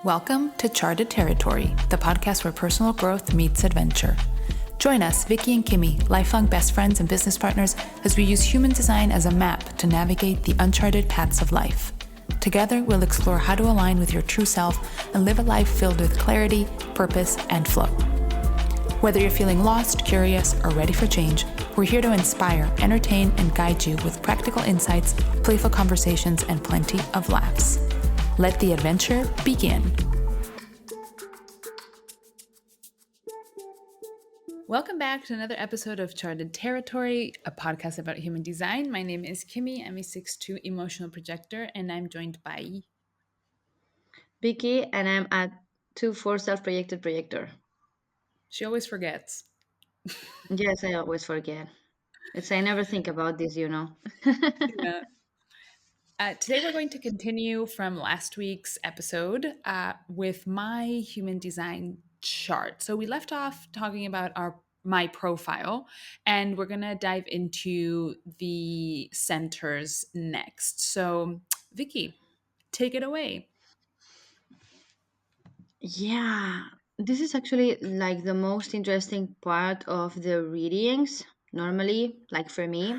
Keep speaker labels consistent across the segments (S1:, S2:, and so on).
S1: Welcome to Charted Territory, the podcast where personal growth meets adventure. Join us, Viki and Kimmy, lifelong best friends and business partners, as we use human design as a map to navigate the uncharted paths of life. Together, we'll explore how to align with your true self and live a life filled with clarity, purpose, and flow. Whether you're feeling lost, curious, or ready for change, we're here to inspire, entertain, and guide you with practical insights, playful conversations, and plenty of laughs. Let the adventure begin. Welcome back to another episode of Charted Territory, a podcast about human design. My name is Kimmy. I'm a 6'2" emotional projector, and I'm joined by
S2: Viki, and I'm a 2-4 self-projected projector.
S1: She always forgets.
S2: Yes, I always forget. I never think about this.
S1: Yeah. Today we're going to continue from last week's episode with my human design chart. So we left off talking about my profile, and we're going to dive into the centers next. So, Vicky, take it away.
S2: Yeah, this is actually like the most interesting part of the readings, normally, like for me.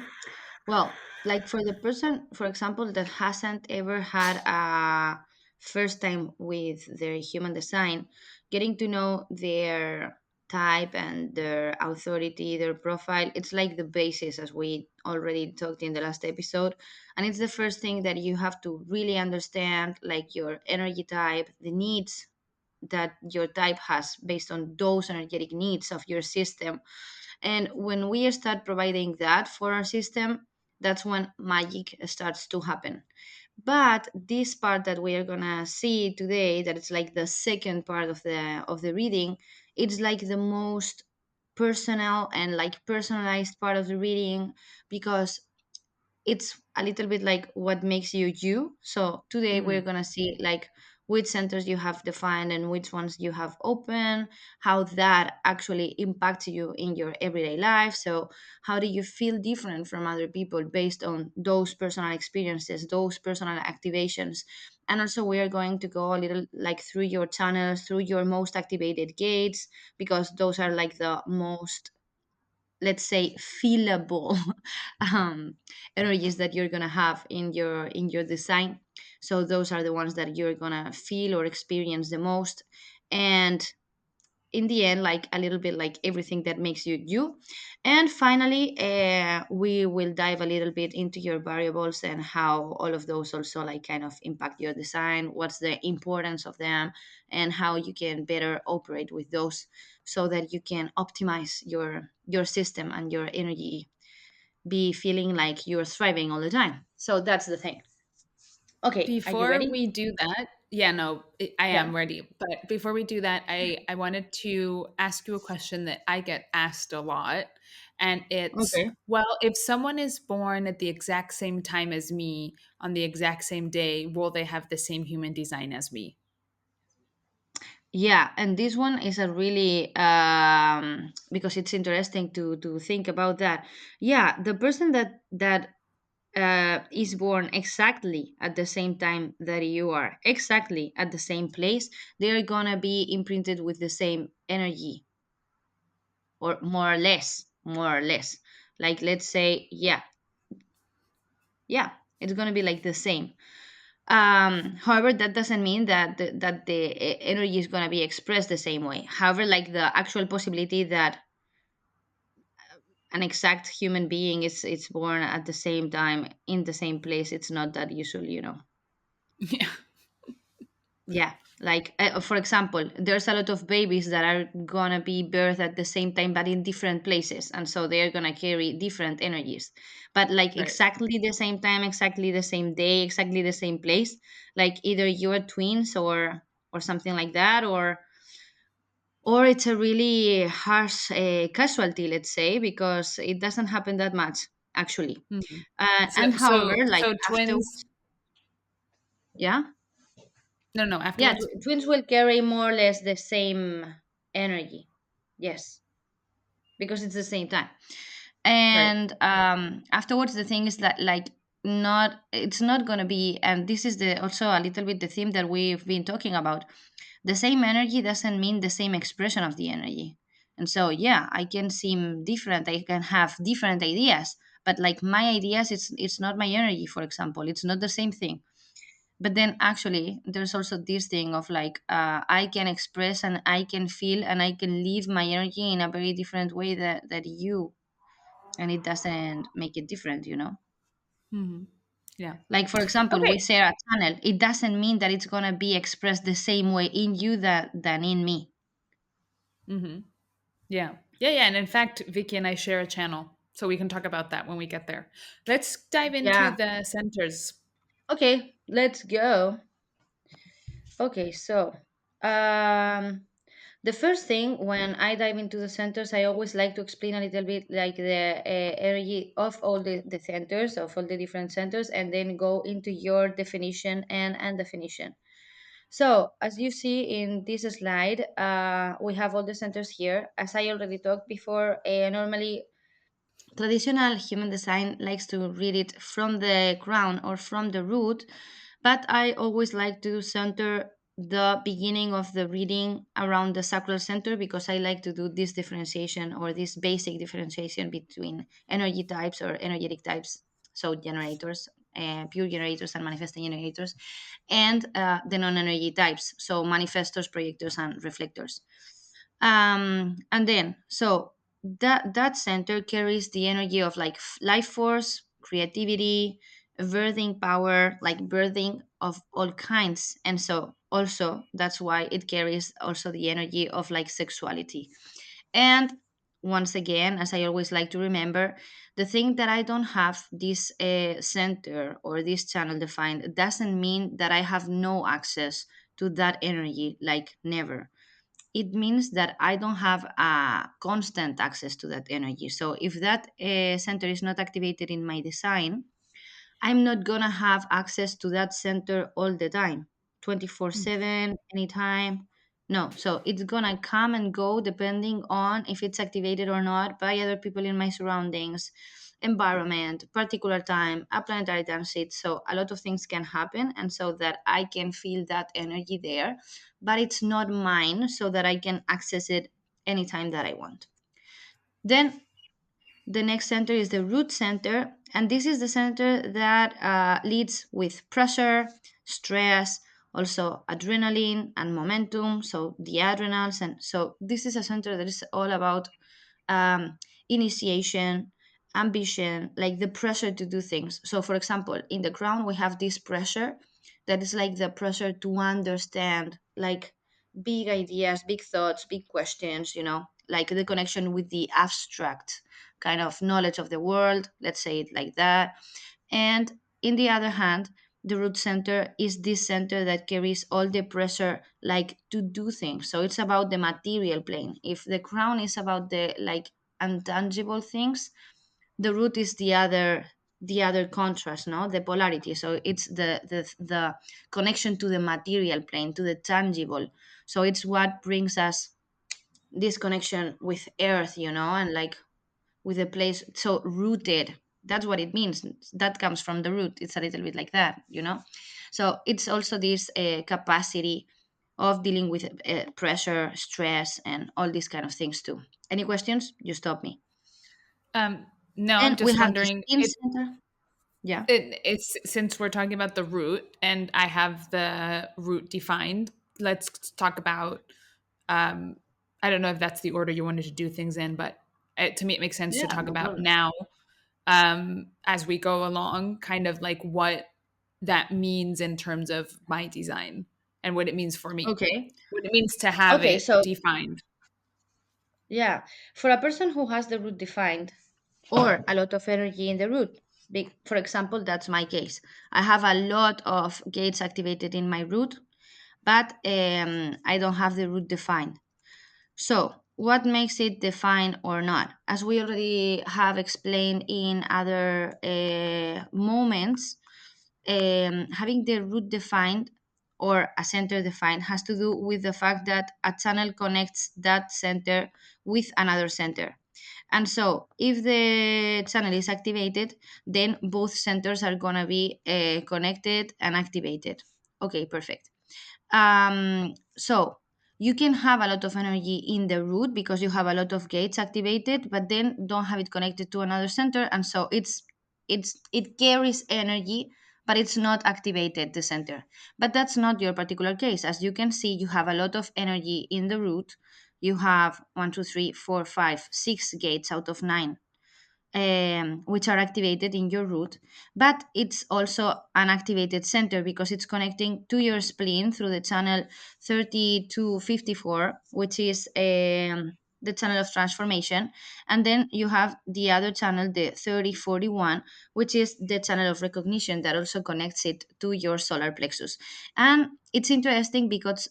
S2: Well, like for the person, for example, that hasn't ever had a first time with their human design, getting to know their type and their authority, their profile, it's like the basis, as we already talked in the last episode. And it's the first thing that you have to really understand, like your energy type, the needs that your type has based on those energetic needs of your system. And when we start providing that for our system, that's when magic starts to happen. But this part that we are gonna see today, that it's like the second part of the reading, it's like the most personal and like personalized part of the reading, because it's a little bit like what makes you you. So today we're
S1: Mm.
S2: gonna see like which centers you have defined and which ones you have open, how that actually impacts you in your everyday life. So how do you feel different from other people based on those personal experiences, those personal activations. And also we are going to go a little like through your channels, through your most activated gates, because those are like the most, let's say, feelable um, energies that you're gonna have in your design. So those are the ones that you're gonna feel or experience the most. And in the end, like a little bit like everything that makes you you. And finally, we will dive a little bit into your variables and how all of those also like kind of impact your design, what's the importance of them, and how you can better operate with those so that you can optimize your system and your energy, be feeling like you're thriving all the time. So that's the thing. Okay, are you
S1: Before
S2: ready?
S1: we do that, yeah, no, I
S2: Yeah.
S1: am ready. But before we do that, I wanted to ask you a question that I get asked a lot. And it's,
S2: Okay.
S1: well, if someone is born at the exact same time as me on the exact same day, will they have the same human design as me?
S2: Yeah, and this one is a really because it's interesting to think about that. Yeah, the person that is born exactly at the same time that you are, exactly at the same place, they're gonna be imprinted with the same energy, or more or less. Like let's say, yeah, yeah, it's gonna be like the same. However, that doesn't mean that the energy is going to be expressed the same way. However, like the actual possibility that an exact human being is born at the same time in the same place, it's not that usual.
S1: Yeah,
S2: Yeah, like for example, there's a lot of babies that are gonna be birthed at the same time but in different places, and so they're gonna carry different energies. But like
S1: right.
S2: exactly the same time, exactly the same day, exactly the same place, like either you're twins or something like that, or it's a really harsh casualty, let's say, because it doesn't happen that much actually.
S1: Mhm. So,
S2: And
S1: so,
S2: however, like
S1: so twins,
S2: afterwards, yeah,
S1: no,
S2: yeah,
S1: afterwards,
S2: twins will carry more or less the same energy. Yes, because it's the same time.
S1: right.
S2: And afterwards, the thing is that like not, it's not going to be, and this is the also a little bit the theme that we've been talking about. The same energy doesn't mean the same expression of the energy. And so yeah, I can seem different, I can have different ideas, but like my ideas, it's not my energy, for example, it's not the same thing. But then actually there's also this thing of like, I can express and I can feel and I can live my energy in a very different way that you, and it doesn't make it different, you know.
S1: Yeah.
S2: Like for example, we
S1: Okay.
S2: share a channel, it doesn't mean that it's going to be expressed the same way in you than in me.
S1: Yeah. Yeah. Yeah. And in fact, Vicky and I share a channel. So we can talk about that when we get there. Let's dive into
S2: Yeah.
S1: the centers.
S2: Okay, let's go. Okay, so um the first thing when I dive into the centers, I always like to explain a little bit like the energy of all the centers, of all the different centers, and then go into your definition and undefinition. So, as you see in this slide, we have all the centers here. As I already talked before, normally traditional human design likes to read it from the crown or from the root, but I always like to center the beginning of the reading around the sacral center because I like to do this differentiation or this basic differentiation between energy types or energetic types, so generators, pure generators and manifesting generators, and the non energy types, so manifestors, projectors, and reflectors. And then, so that center carries the energy of like life force, creativity, birthing power, like birthing of all kinds. And so also that's why it carries also the energy of like sexuality. And once again, as I always like to remember, the thing that I don't have this center or this channel defined doesn't mean that I have no access to that energy, like never. It means that I don't have a constant access to that energy. So if that center is not activated in my design, I'm not gonna have access to that center all the time, 24/7, anytime. No, so it's gonna come and go depending on if it's activated or not by other people in my surroundings, environment, particular time, a planetary transit. So a lot of things can happen, and so that I can feel that energy there, but it's not mine, so that I can access it anytime that I want. Then the next center is the root center, and this is the center that leads with pressure, stress, also adrenaline and momentum. So the adrenals, and so this is a center that is all about um, initiation, ambition, like the pressure to do things. So, for example, in the crown, we have this pressure that is like the pressure to understand, like big ideas, big thoughts, big questions, you know, like the connection with the abstract kind of knowledge of the world, let's say it like that. And in the other hand, the root center is this center that carries all the pressure like to do things. So it's about the material plane. If the crown is about the like intangible things, the root is the other contrast, no, the polarity. So it's the connection to the material plane, to the tangible. So it's what brings us this connection with earth, you know, and like with a place, so rooted, that's what it means, that comes from the root, it's a little bit like that, you know. So it's also this capacity of dealing with pressure, stress, and all these kind of things too. Any questions, you stop me.
S1: Um, no, I'm
S2: Then we
S1: just
S2: have the
S1: wondering.
S2: skin center. Yeah.
S1: It's since we're talking about the root, and I have the root defined. Let's talk about. Um, I don't know if that's the order you wanted to do things in, but to me, it makes sense to
S2: Yeah,
S1: talk
S2: no
S1: about
S2: problem.
S1: now as we go along, kind of like what that means in terms of my design and what it means for me,
S2: Okay.
S1: what it means to have
S2: Okay,
S1: it
S2: so
S1: defined.
S2: yeah, for a person who has the root defined or a lot of energy in the root, for example, that's my case. I have a lot of gates activated in my root, but I don't have the root defined. So, what makes it defined or not? As we already have explained in other moments, having the root defined or a center defined has to do with the fact that a channel connects that center with another center. And so if the channel is activated, then both centers are going to be connected and activated. Okay, perfect. So you can have a lot of energy in the root because you have a lot of gates activated, but then don't have it connected to another center, and so it carries energy, but it's not activated the center. But that's not your particular case. As you can see, you have a lot of energy in the root. You have one, two, three, four, five, six gates out of nine, which are activated in your root, but it's also an activated center because it's connecting to your spleen through the channel 3254, which is the channel of transformation. And then you have the other channel, the 3041, which is the channel of recognition that also connects it to your solar plexus. And it's interesting because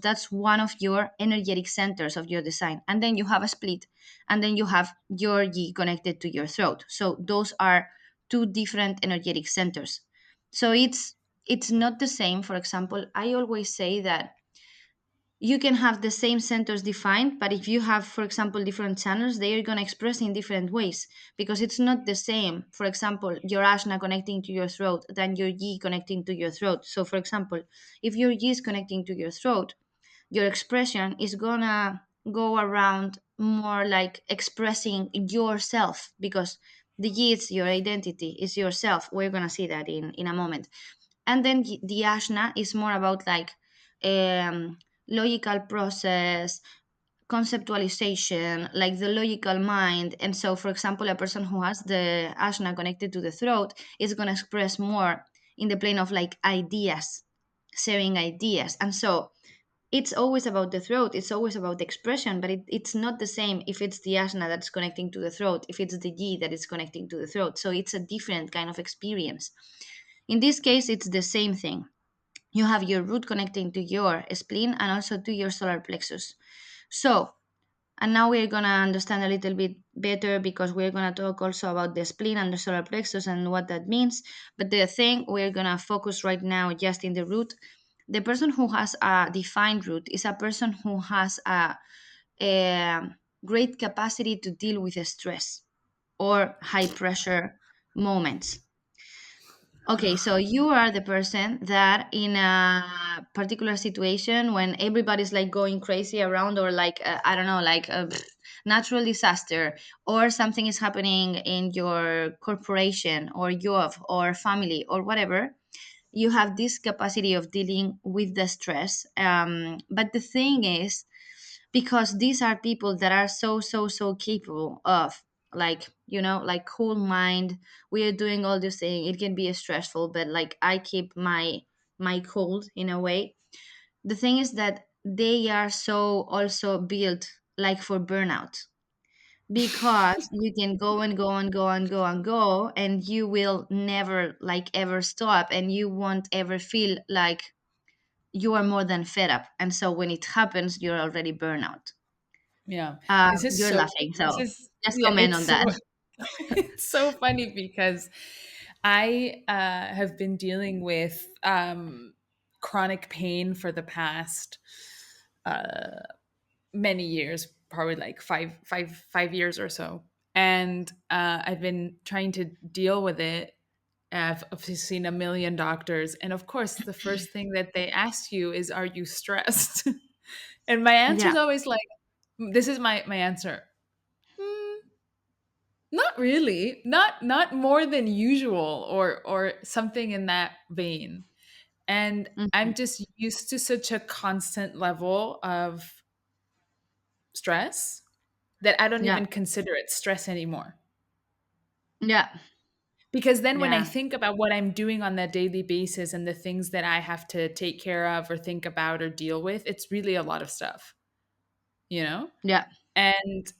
S2: that's one of your energetic centers of your design. And then you have a split, and then you have your yi connected to your throat. So those are two different energetic centers. So it's not the same. For example, I always say that you can have the same centers defined, but if you have, for example, different channels, they are going to express in different ways because it's not the same. For example, your ashna connecting to your throat than your yi connecting to your throat. So for example, if your yi is connecting to your throat, your expression is gonna go around more like expressing yourself because the yi is your identity, is yourself. We're gonna see that in a moment. And then the ashna is more about like logical process, conceptualization, like the logical mind. And so, for example, a person who has the ashna connected to the throat is going to express more in the plane of like ideas, sharing ideas. And so it's always about the throat, it's always about the expression, but it's not the same if it's the asana that's connecting to the throat, if it's the yi that is connecting to the throat. So it's a different kind of experience. In this case, it's the same thing. You have your root connecting to your spleen and also to your solar plexus. So, and now we're going to understand a little bit better because we're going to talk also about the spleen and the solar plexus and what that means. But the thing we're going to focus right now just in the root. The person who has a defined root is a person who has a great capacity to deal with stress or high pressure moments. Okay, so you are the person that in a particular situation when everybody's like going crazy around, or like I don't know, like a natural disaster, or something is happening in your corporation or job or family or whatever, you have this capacity of dealing with the stress. But the thing is, because these are people that are so capable of, like, like cool mind, we are doing all this thing, it can be stressful, but like I keep my cold in a way. The thing is that they are so also built like for burnout, because you can go and go and go and go and go, and you will never like ever stop, and you won't ever feel like you are more than fed up, and so when it happens you're already burnout.
S1: Yeah.
S2: You're laughing,
S1: This
S2: so
S1: is,
S2: just
S1: yeah,
S2: comment
S1: it's
S2: on
S1: so,
S2: that.
S1: it's so funny because I have been dealing with chronic pain for the past many years, probably like five years or so. And I've been trying to deal with it. I've seen a million doctors. And of course, the first thing that they ask you is, are you stressed? And my answer
S2: Yeah.
S1: is always like, this is my answer. "Hmm, not really, not more than usual, or something in that vein." And I'm
S2: Mhm.
S1: just used to such a constant level of stress that I don't
S2: Yeah.
S1: even consider it stress anymore.
S2: Yeah.
S1: Because then when I
S2: Yeah.
S1: think about what I'm doing on that daily basis and the things that I have to take care of or think about or deal with, it's really a lot of stuff, you know?
S2: Yeah.
S1: And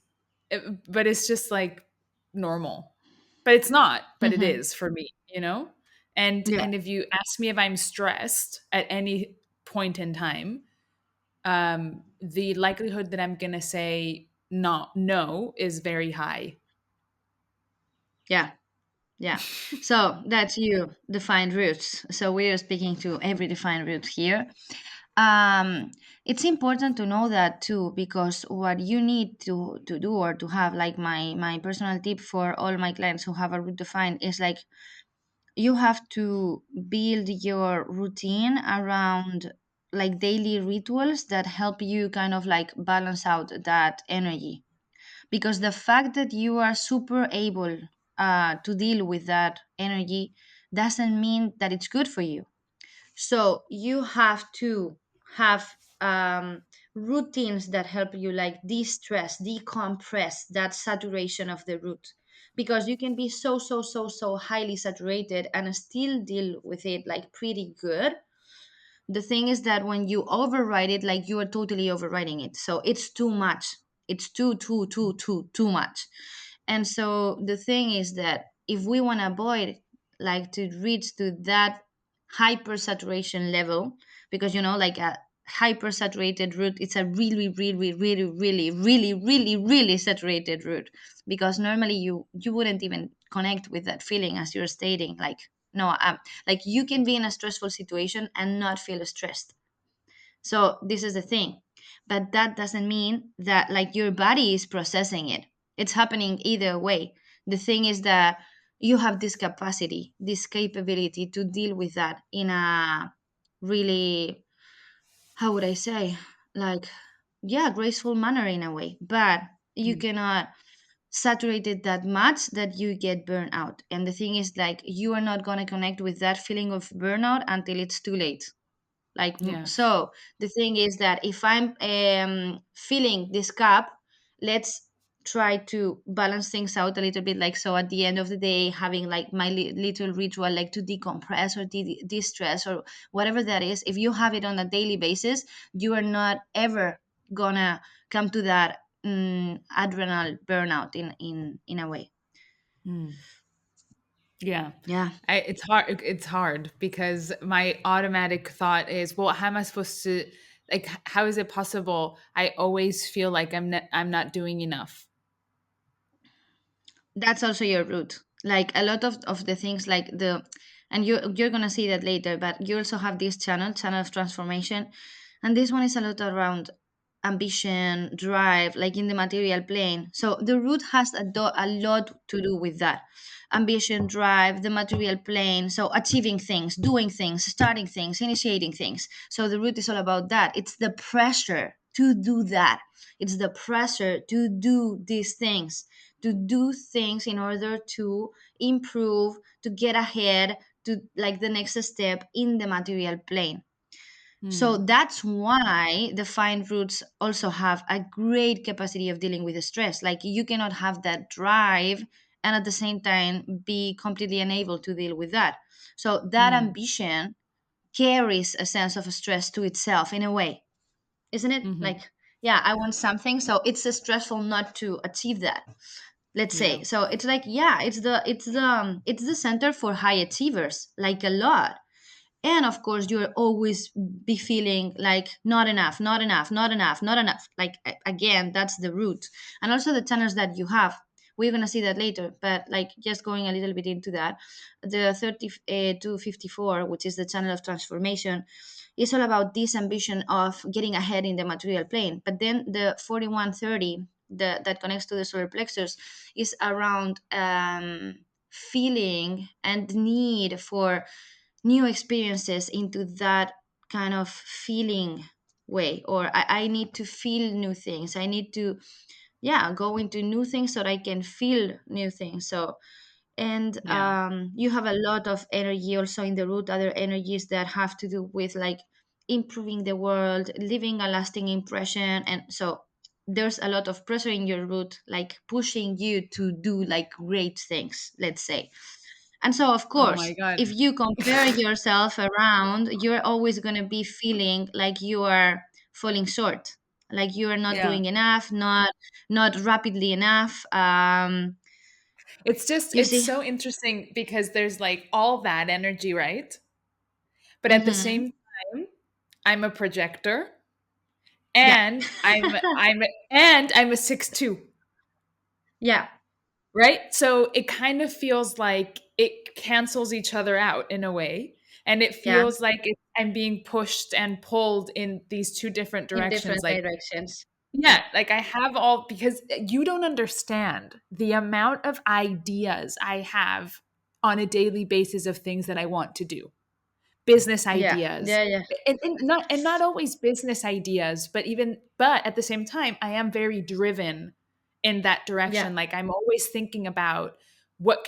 S1: but it's just like normal. But it's not, but it
S2: Hmm.
S1: is for me, you know? And
S2: Yeah.
S1: if you ask me if I'm stressed at any point in time, the likelihood that I'm going to say no is very high.
S2: Yeah. Yeah. So that's you defined roots. So we are speaking to every defined root here. um it's important to know that too, because what you need to do or to have, like my personal tip for all my clients who have a root defined, is like you have to build your routine around like daily rituals that help you kind of like balance out that energy, because the fact that you are super able to deal with that energy doesn't mean that it's good for you. So you have to have routines that help you like de-stress, decompress that saturation of the root, because you can be so highly saturated and still deal with it like pretty good. The thing is that when you override it, like you are totally overriding it, so it's too much. It's too much. And so the thing is that if we want to avoid like to reach to that hypersaturation level, because like a hypersaturated root, it's a really saturated root, because normally you wouldn't even connect with that feeling, as you're stating, like no, like you can be in a stressful situation and not feel stressed. So this is the thing. But that doesn't mean that like your body is processing it. It's happening either way. The thing is that you have this capacity, this capability to deal with that in a really, how would I say, like, yeah, graceful manner in a way. But you
S1: Mm.
S2: cannot saturate it that much that you get burnt out. And the thing is, like, you are not going to connect with that feeling of burnout until it's too late. Like,
S1: Yes.
S2: so the thing is that if I'm filling this cup, let's try to balance things out a little bit. Like, so at the end of the day, having like my little ritual, like to decompress or de-stress or whatever that is, if you have it on a daily basis, you are not ever gonna come to that adrenal burnout in a way.
S1: Mm. Yeah.
S2: Yeah.
S1: It's hard. It's hard because my automatic thought is, well, how am I supposed to, like, how is it possible? I always feel like I'm not doing enough.
S2: That's also your root, like a lot of the things, like the, and you're gonna see that later, but you also have this channel of transformation, and this one is a lot around ambition, drive, like in the material plane. So the root has a lot to do with that: ambition, drive, the material plane. So achieving things, doing things, starting things, initiating things. So the root is all about that. It's the pressure to do that. It's the pressure to do these things, to do things in order to improve, to get ahead, to like the next step in the material plane. So
S1: Mm.
S2: that's why the fine roots also have a great capacity of dealing with the stress. Like you cannot have that drive and at the same time be completely unable to deal with that. So that
S1: Mm.
S2: ambition carries a sense of stress to itself in a way, isn't it?
S1: Hmm.
S2: Like, yeah, I want something, so it's stressful not to achieve that, let's say.
S1: Yeah.
S2: So it's like, yeah, it's the center for high achievers, like a lot. And of course you'll always be feeling like not enough, not enough, not enough, not enough, like again, that's the root. And also the channels that you have, we're going to see that later, but like just going a little bit into that, the 30 to 54, which is the channel of transformation, is all about this ambition of getting ahead in the material plane. But then the 4130, that connects to the solar plexus, is around feeling and need for new experiences into that kind of feeling way, or I need to feel new things, I need to, yeah, go into new things so that I can feel new things. So, and
S1: Yeah.
S2: you have a lot of energy also in the root, other energies that have to do with like improving the world, leaving a lasting impression. And so there's a lot of pressure in your root, like pushing you to do like great things, let's say. And so, of
S1: Oh my
S2: course,
S1: God.
S2: if you compare yourself around, you're always going to be feeling like you are falling short, like you are not
S1: Yeah.
S2: doing enough, not rapidly enough. You
S1: It's
S2: see?
S1: so interesting because there's like all that energy, right? But at the
S2: Mm-hmm.
S1: same time, I'm a projector
S2: Yeah.
S1: and I'm a 6'2",
S2: Yeah.
S1: right? So it kind of feels like it cancels each other out in a way And it
S2: Yeah,
S1: feels like I'm being pushed and pulled in these two different
S2: in
S1: directions.
S2: different
S1: Like,
S2: directions.
S1: yeah, like I have all, because you don't understand the amount of ideas I have on a daily basis of things that I want to do, business
S2: Yeah,
S1: ideas.
S2: yeah, yeah,
S1: And not always business ideas, but at the same time I am very driven in that
S2: yeah,
S1: direction. Like I'm always thinking about what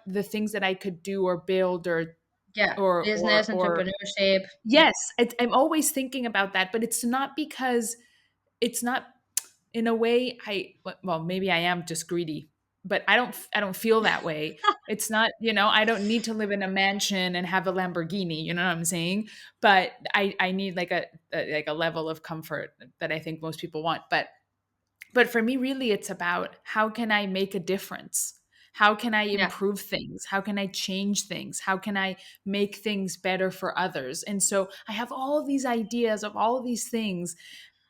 S1: the things that I could do or build or
S2: yeah.
S1: or or
S2: Business,
S1: or
S2: entrepreneurship.
S1: yes, I'm always thinking about that, but it's not in a way. Well, maybe I am just greedy, but I don't feel that way. It's not, I don't need to live in a mansion and have a Lamborghini, you know what I'm saying? But I need like a level of comfort that I think most people want. But for me, really, it's about how can I make a difference? How can I
S2: Yeah.
S1: improve things? How can I change things? How can I make things better for others? And so I have all of these ideas of all of these things,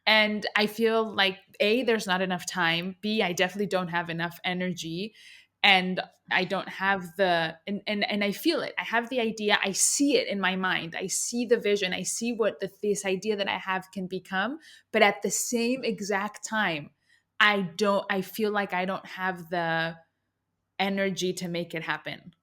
S1: and I feel like A, there's not enough time. B, I definitely don't have enough energy. And I don't have and I feel it. I have the idea. I see it in my mind. I see the vision. I see what this idea that I have can become. But at the same exact time, I feel like I don't have the energy to make it happen.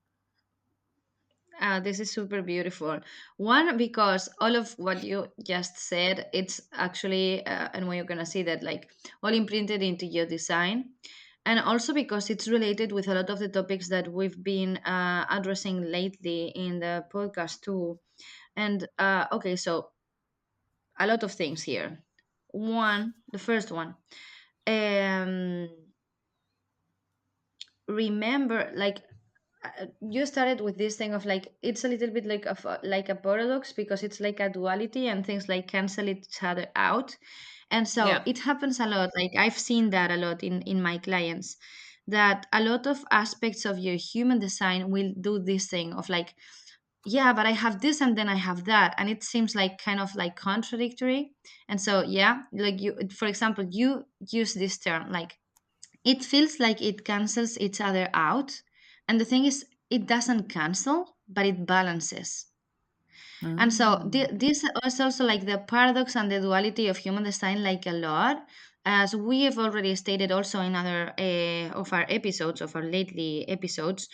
S2: This is super beautiful. One, because all of what you just said, it's actually, and when you're gonna see that, like all imprinted into your design, and also because it's related with a lot of the topics that we've been addressing lately in the podcast too. And okay, so a lot of things here. One, the first one, um, remember, like you started with this thing of like it's a little bit like a paradox because it's like a duality and things like cancel each other out, and so
S1: Yeah.
S2: it happens a lot. Like I've seen that a lot in my clients, that a lot of aspects of your human design will do this thing of like, yeah, but I have this and then I have that, and it seems like kind of like contradictory. And so yeah, like you, for example, you use this term like it feels like it cancels each other out. And the thing is, it doesn't cancel, but it balances. And so
S1: Mm.
S2: this is also like the paradox and the duality of human design, like a lot. As we have already stated also in other of our episodes, of our lately episodes,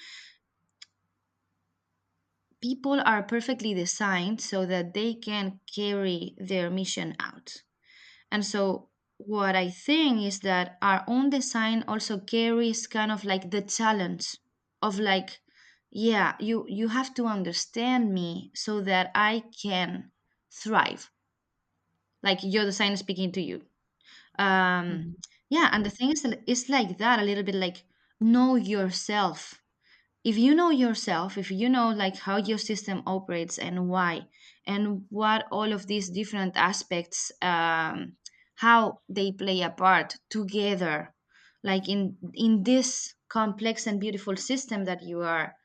S2: people are perfectly designed so that they can carry their mission out. And so, what I think is that our own design also carries kind of like the challenge of like, yeah, you have to understand me so that I can thrive. Like your design is speaking to you. Um,
S1: Mhm.
S2: yeah, and the thing is, that it's like that a little bit like know yourself. If you know yourself, if you know like how your system operates and why, and what all of these different aspects, how they play a part together, like in this complex and beautiful system that you are,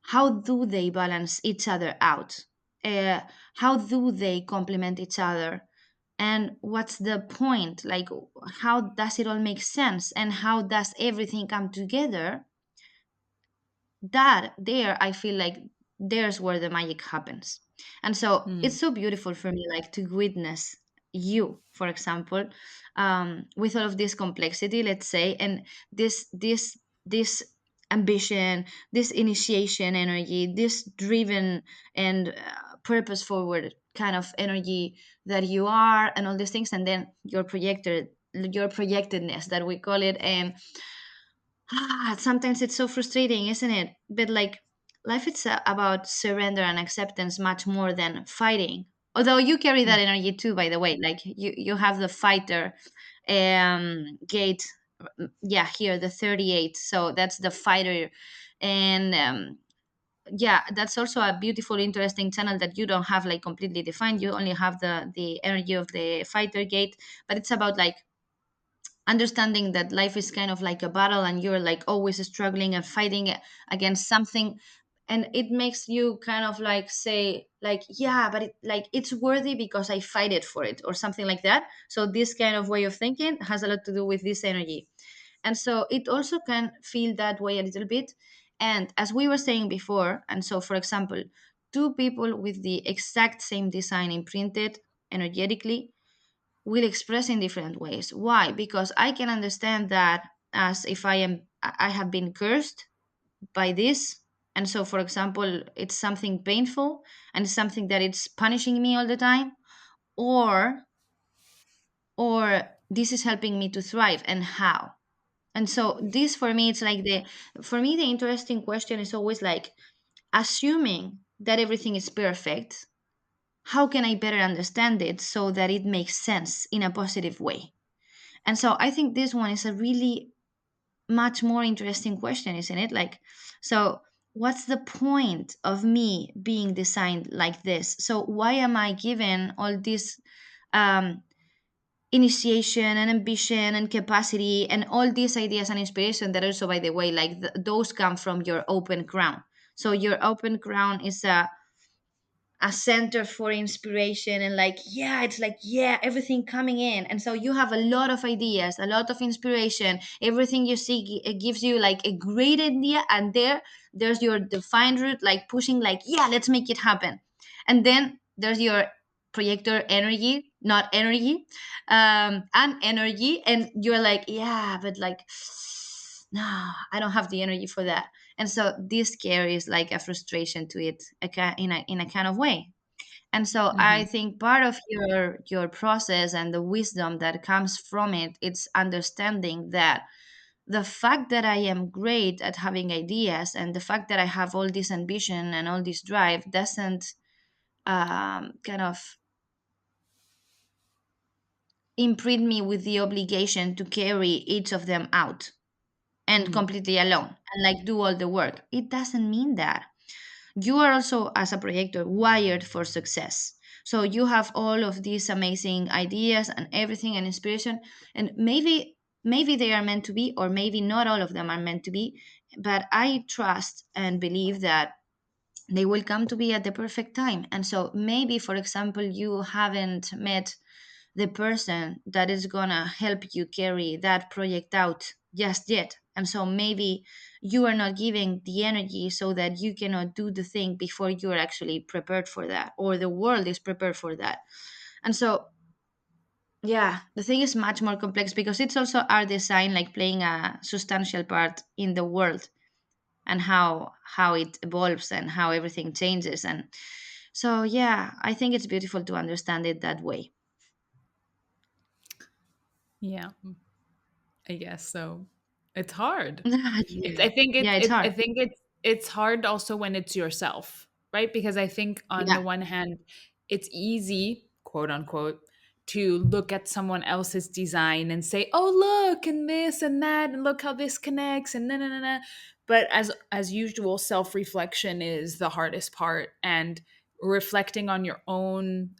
S2: how do they balance each other out? uh, how do they complement each other? And what's the point, like how does it all make sense, and how does everything come together? That there I feel like there's where the magic happens. And so
S1: Mm.
S2: it's so beautiful for me like to witness you, for example, with all of this complexity, let's say, and this ambition, this initiation energy, this driven and purpose forward kind of energy that you are, and all these things, and then your projectedness that we call it. And sometimes it's so frustrating, isn't it? But like life, it's about surrender and acceptance much more than fighting. Although you carry that energy too, by the way. Like you have the fighter gate, yeah, here the 38. So that's the fighter, and yeah, that's also a beautiful, interesting channel that you don't have like completely defined. You only have the energy of the fighter gate, but it's about like understanding that life is kind of like a battle and you're like always struggling and fighting against something, and it makes you kind of like say like, yeah, but it's worthy because I fight it for it or something like that. So this kind of way of thinking has a lot to do with this energy, and so it also can feel that way a little bit. And as we were saying before, and so for example, two people with the exact same design imprinted energetically will express in different ways. Why? Because I can understand that as if I have been cursed by this. And so, for example, it's something painful and it's something that it's punishing me all the time, or this is helping me to thrive, and how. And so this for me, it's like the interesting question is always like, assuming that everything is perfect, how can I better understand it so that it makes sense in a positive way? And so I think this one is a really much more interesting question, isn't it? Like, so what's the point of me being designed like this? So why am I given all this um, initiation and ambition and capacity and all these ideas and inspiration that also, by the way, like those come from your open crown. So your open crown is a center for inspiration, and like, yeah, it's like, yeah, everything coming in, and so you have a lot of ideas, a lot of inspiration, everything you see it gives you like a great idea, and there's your defined route, like pushing, like, yeah, let's make it happen. And then there's your projector energy, not energy, and energy, and you're like, yeah, but like, no, I don't have the energy for that. And so this carries like a frustration to it, in a kind of way. And so I
S1: Hmm.
S2: think part of your process and the wisdom that comes from it, it's understanding that the fact that I am great at having ideas and the fact that I have all this ambition and all this drive doesn't kind of imprint me with the obligation to carry each of them out and
S1: Hmm.
S2: completely alone and like do all the work. It doesn't mean that. You are also, as a projector, wired for success. So you have all of these amazing ideas and everything and inspiration, and maybe they are meant to be, or maybe not all of them are meant to be, but I trust and believe that they will come to be at the perfect time. And so maybe, for example, you haven't met the person that is gonna help you carry that project out just yet. And so maybe you are not giving the energy so that you cannot do the thing before you're actually prepared for that, or the world is prepared for that. And so, yeah, the thing is much more complex because it's also our design, like playing a substantial part in the world, and how it evolves and how everything changes. And so, yeah, I think it's beautiful to understand it that way.
S1: Yeah, I guess so. It's hard. It's
S2: Yeah,
S1: I think
S2: yeah, it's
S1: I
S2: hard.
S1: think it's hard also when it's yourself, right? Because I think on
S2: Yeah,
S1: the one hand, it's easy, quote unquote, to look at someone else's design and say, "Oh, look, and this and that, and look how this connects," and na na na na. But as usual, self-reflection is the hardest part, and reflecting on your own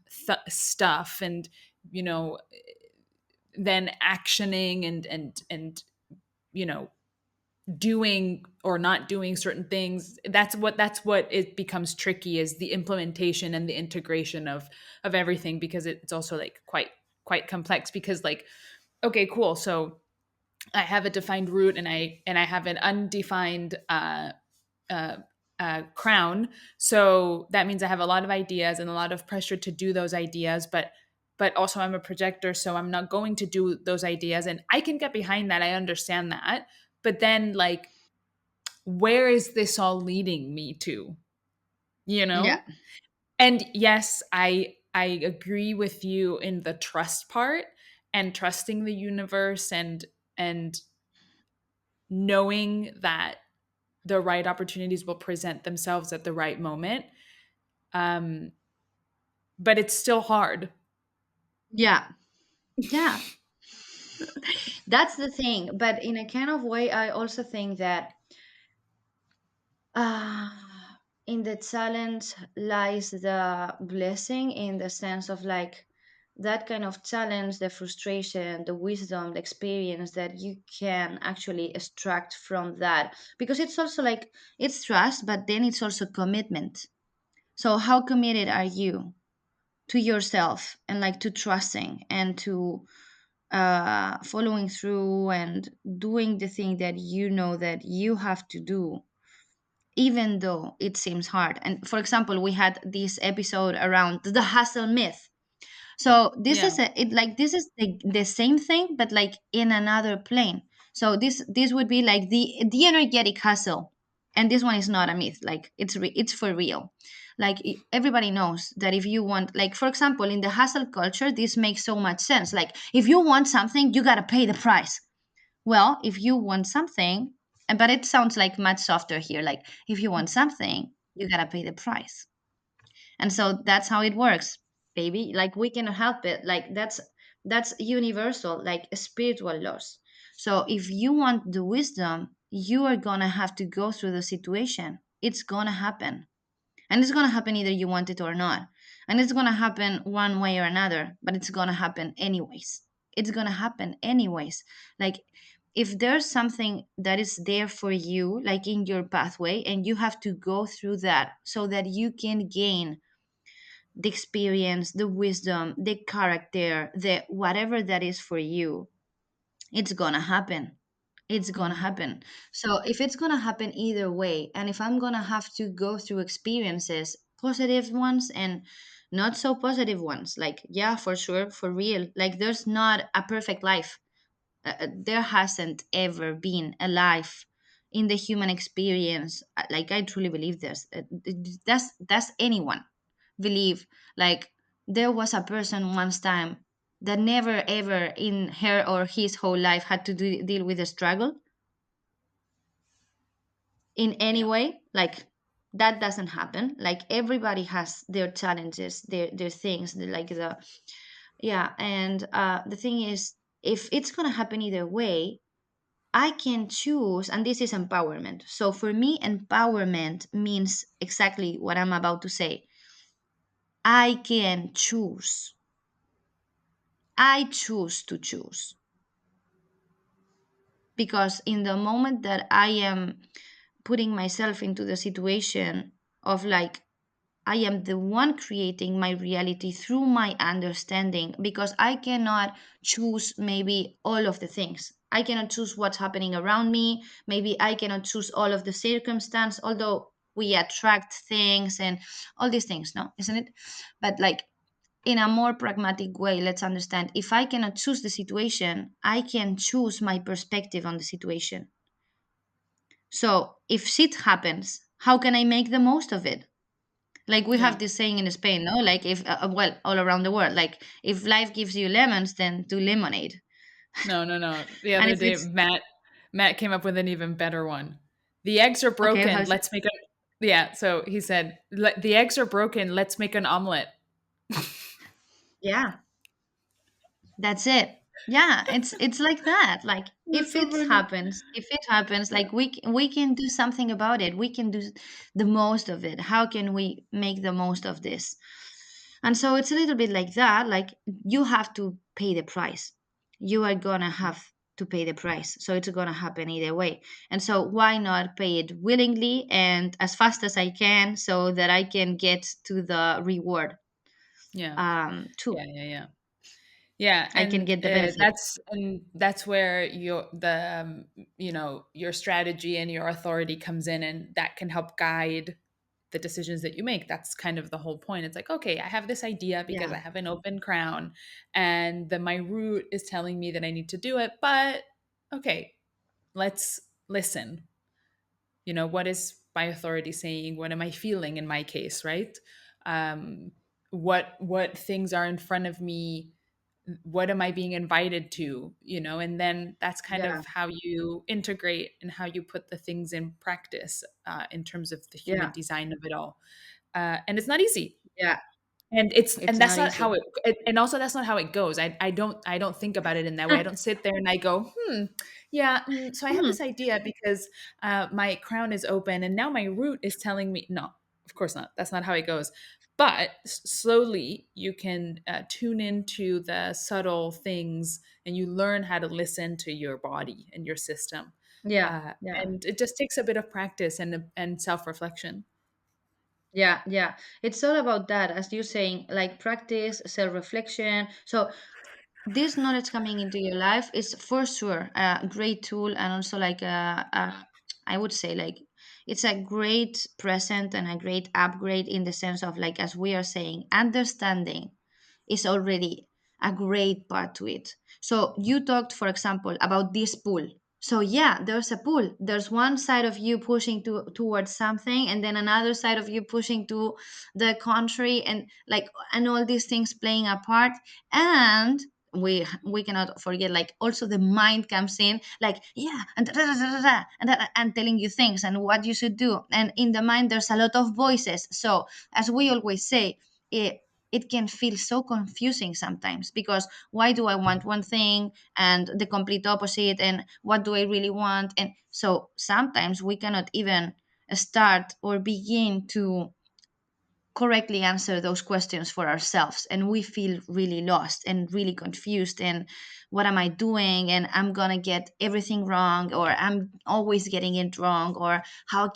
S1: stuff, and you know, then actioning and you know, doing or not doing certain things. That's what it becomes tricky, is the implementation and the integration of everything, because it's also like quite complex, because like, okay, cool, so I have a defined route, and I have an undefined uh, crown. So that means I have a lot of ideas and a lot of pressure to do those ideas, but also I'm a projector, so I'm not going to do those ideas, and I can get behind that. I understand that, but then like, where is this all leading me to? You
S2: yeah,
S1: know? And yes, I agree with you in the trust part, and trusting the universe, and knowing that the right opportunities will present themselves at the right moment. Um, but it's still hard.
S2: yeah, yeah. That's the thing. But in a kind of way, I also think that uh, in the challenge lies the blessing, in the sense of like that kind of challenge, the frustration, the wisdom, the experience that you can actually extract from that. Because it's also like, it's trust, but then it's also commitment. So, how committed are you to yourself and like to trusting and to following through and doing the thing that you know that you have to do even though it seems hard. And for example, we had this episode around the hustle myth. So this
S1: Yeah.
S2: is this is the same thing, but like in another plane. So this would be like the energetic hustle, and this one is not a myth. Like it's for real. Like everybody knows that if you want, like for example, in the hustle culture, this makes so much sense. Like if you want something, you gotta pay the price. Well, if you want something, but it sounds like much softer here. Like if you want something, you gotta pay the price. And so that's how it works, baby. Like we cannot help it. Like that's universal, like spiritual laws. So if you want the wisdom, you are gonna have to go through the situation. It's gonna happen. And it's gonna happen either you want it or not. And it's gonna happen one way or another, but it's gonna happen anyways. It's gonna happen anyways. Like if there's something that is there for you, like in your pathway, and you have to go through that so that you can gain the experience, the wisdom, the character, the whatever that is for you, it's gonna happen. It's gonna
S1: Mm.
S2: happen. So if it's gonna happen either way, and if I'm gonna have to go through experiences, positive ones and not so positive ones, like yeah, for sure, for real, like there's not a perfect life. There hasn't ever been a life in the human experience. Like I truly believe this. That's anyone believe, like there was a person once time that never ever in her or his whole life had to deal with a struggle in any
S1: Yeah.
S2: way. Like that doesn't happen. Like everybody has their challenges, their things, like the yeah. And the thing is, if it's gonna happen either way, I can choose, and this is empowerment. So for me, empowerment means exactly what I'm about to say. I can choose. I choose to choose. Because in the moment that I am putting myself into the situation of like, I am the one creating my reality through my understanding, because I cannot choose maybe all of the things. I cannot choose what's happening around me. Maybe I cannot choose all of the circumstance, although we attract things and all these things, no, isn't it? But like in a more pragmatic way, let's understand, if I cannot choose the situation, I can choose my perspective on the situation. So if shit happens, how can I make the most of it? Like we have
S1: Yeah.
S2: this saying in Spain, no? Like if well, all around the world, like if life gives you lemons, then do lemonade.
S1: No, no, no. The
S2: And
S1: other
S2: if
S1: day,
S2: it's
S1: Matt came up with an even better one. The eggs are
S2: okay,
S1: broken.
S2: how's it?
S1: Let's make a yeah. So he said, The eggs are broken. Let's make an omelet."
S2: Yeah, that's it. Yeah, it's like that. Like
S1: That's so funny.
S2: if it happens, like we can do something about it. We can do the most of it. How can we make the most of this? And so it's a little bit like that. Like you have to pay the price. You are gonna have to pay the price. So it's gonna happen either way. And so why not pay it willingly and as fast as I can so that I can get to the reward
S1: Yeah.
S2: too.
S1: Yeah. Yeah. Yeah. Yeah,
S2: I can
S1: and
S2: get the benefit.
S1: that's where your strategy and your authority comes in, and that can help guide the decisions that you make. That's kind of the whole point. It's like, okay, I have this idea because
S2: Yeah.
S1: I have an open crown, and then my root is telling me that I need to do it. But okay, let's listen. What is my authority saying? What am I feeling in my case, right? Um, what things are in front of me? What am I being invited to? And then that's kind
S2: Yeah.
S1: of how you integrate and how you put the things in practice, in terms of the human
S2: Yeah.
S1: design of it all. And it's not easy,
S2: Yeah.
S1: and
S2: It's
S1: that's
S2: not
S1: not how
S2: easy.
S1: and also that's not how it goes. I don't think about it in that way. I don't sit there and I go, yeah, so I have
S2: Hmm.
S1: this idea because my crown is open and now my root is telling me no. Of course not. That's not how it goes. But slowly you can tune into the subtle things, and you learn how to listen to your body and your system.
S2: Yeah.
S1: uh,
S2: Yeah.
S1: and it just takes a bit of practice and self-reflection.
S2: Yeah. Yeah. It's all about that, as you're saying, like practice, self-reflection. So this knowledge coming into your life is for sure a great tool, and also like I would say like it's a great present and a great upgrade in the sense of, like, as we are saying, understanding is already a great part to it. So you talked, for example, about this pull. So yeah, there's a pull. There's one side of you pushing towards something, and then another side of you pushing to the contrary, and like, and all these things playing a part. And we cannot forget, like, also the mind comes in, like, yeah, and da, da, da, da, da, and telling you things and what you should do. And in the mind there's a lot of voices. So as we always say, it can feel so confusing sometimes, because why do I want one thing and the complete opposite, and what do I really want? And so sometimes we cannot even start or begin to correctly answer those questions for ourselves, and we feel really lost and really confused, and what am I doing, and I'm gonna get everything wrong, or I'm always getting it wrong, or how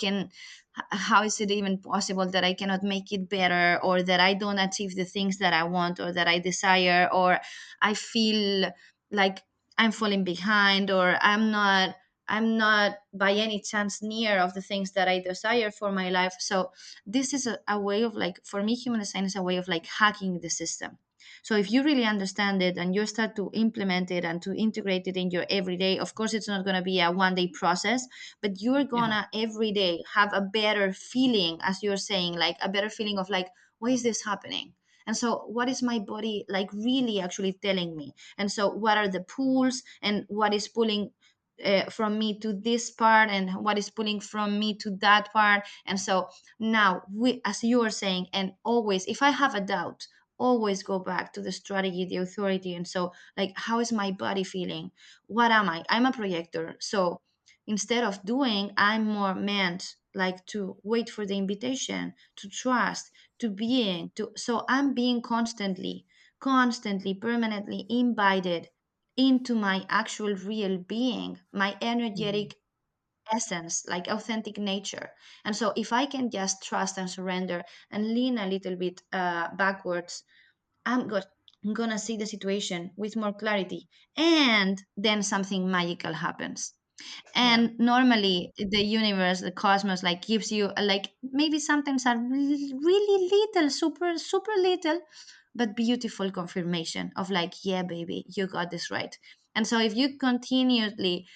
S2: is it even possible that I cannot make it better, or that I don't achieve the things that I want or that I desire, or I feel like I'm falling behind, or I'm not by any chance near of the things that I desire for my life. So this is a way of, like, for me, human design is a way of, like, hacking the system. So if you really understand it and you start to implement it and to integrate it in your everyday, of course it's not going to be a one day process, but you're
S1: Yeah.
S2: gonna every day have a better feeling, as you're saying, like a better feeling of, like, why is this happening? And so what is my body, like, really actually telling me? And so what are the pulls, and what is pulling from me to this part, and what is pulling from me to that part? And so now, as you are saying, and always, if I have a doubt, always go back to the strategy, the authority. And so, like, how is my body feeling? What am I? I'm a projector. So instead of doing, I'm more meant, like, to wait for the invitation, to trust, to being, to, so I'm being constantly, permanently invited into my actual real being, my
S1: Mhm.
S2: energetic essence, like authentic nature. And so if I can just trust and surrender and lean a little bit backwards, I'm gonna see the situation with more clarity, and then something magical happens.
S1: Yeah.
S2: And normally the universe, the cosmos, like, gives you like, maybe sometimes a really little, super little, but beautiful confirmation of, like, yeah baby, you got this right. And so if you continually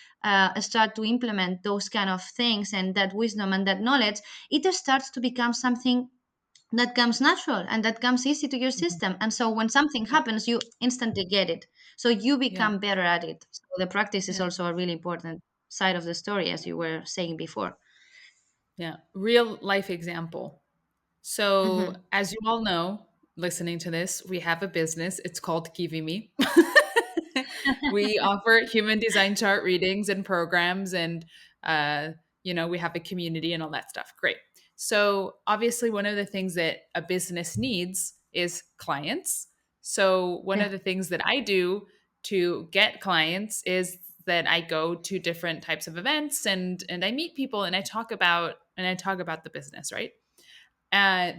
S2: start to implement those kind of things and that wisdom and that knowledge, it just starts to become something that comes natural and that comes easy to your
S1: Mhm.
S2: system. And so when something
S1: Yeah.
S2: happens, you instantly get it. So you
S1: Yeah.
S2: become better at it. So the practice is
S1: Yeah.
S2: also a really important side of the story, as you were saying before.
S1: Yeah. Real life example. So,
S2: Hmm.
S1: as you all know, listening to this, we have a business. It's called Kivimi. We offer human design chart readings and programs, and uh, we have a community and all that stuff. Great. So, obviously, one of the things that a business needs is clients. So, one
S2: Yeah.
S1: of the things that I do to get clients is that I go to different types of events, and I meet people, and I talk about the business, right?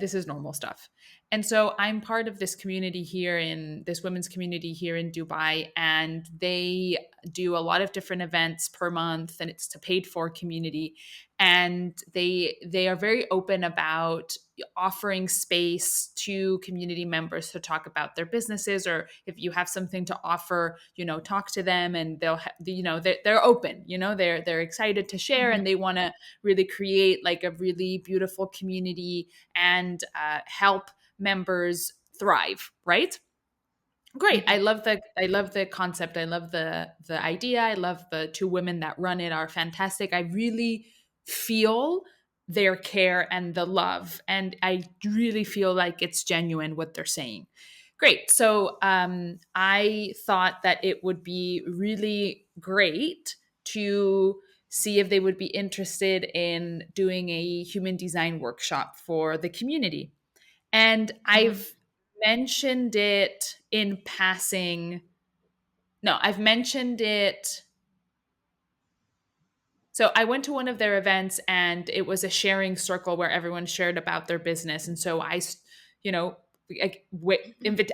S1: This is normal stuff. And so I'm part of this community here, in this women's community here in Dubai, and they do a lot of different events per month, and it's a paid for community. And they are very open about offering space to community members to talk about their businesses, or if you have something to offer, talk to them, and they're open, they're excited to share,
S2: Hmm.
S1: and they want to really create like a really beautiful community and help members thrive, right? Great. I
S2: Hmm.
S1: love the concept. I love the idea. I love the two women that run it are fantastic. I really feel their care and the love, and I really feel like it's genuine what they're saying. Great. So I thought that it would be really great to see if they would be interested in doing a human design workshop for the community. And
S2: Hmm.
S1: I've mentioned it in passing. No, I've mentioned it. So I went to one of their events, and it was a sharing circle where everyone shared about their business. And so you know,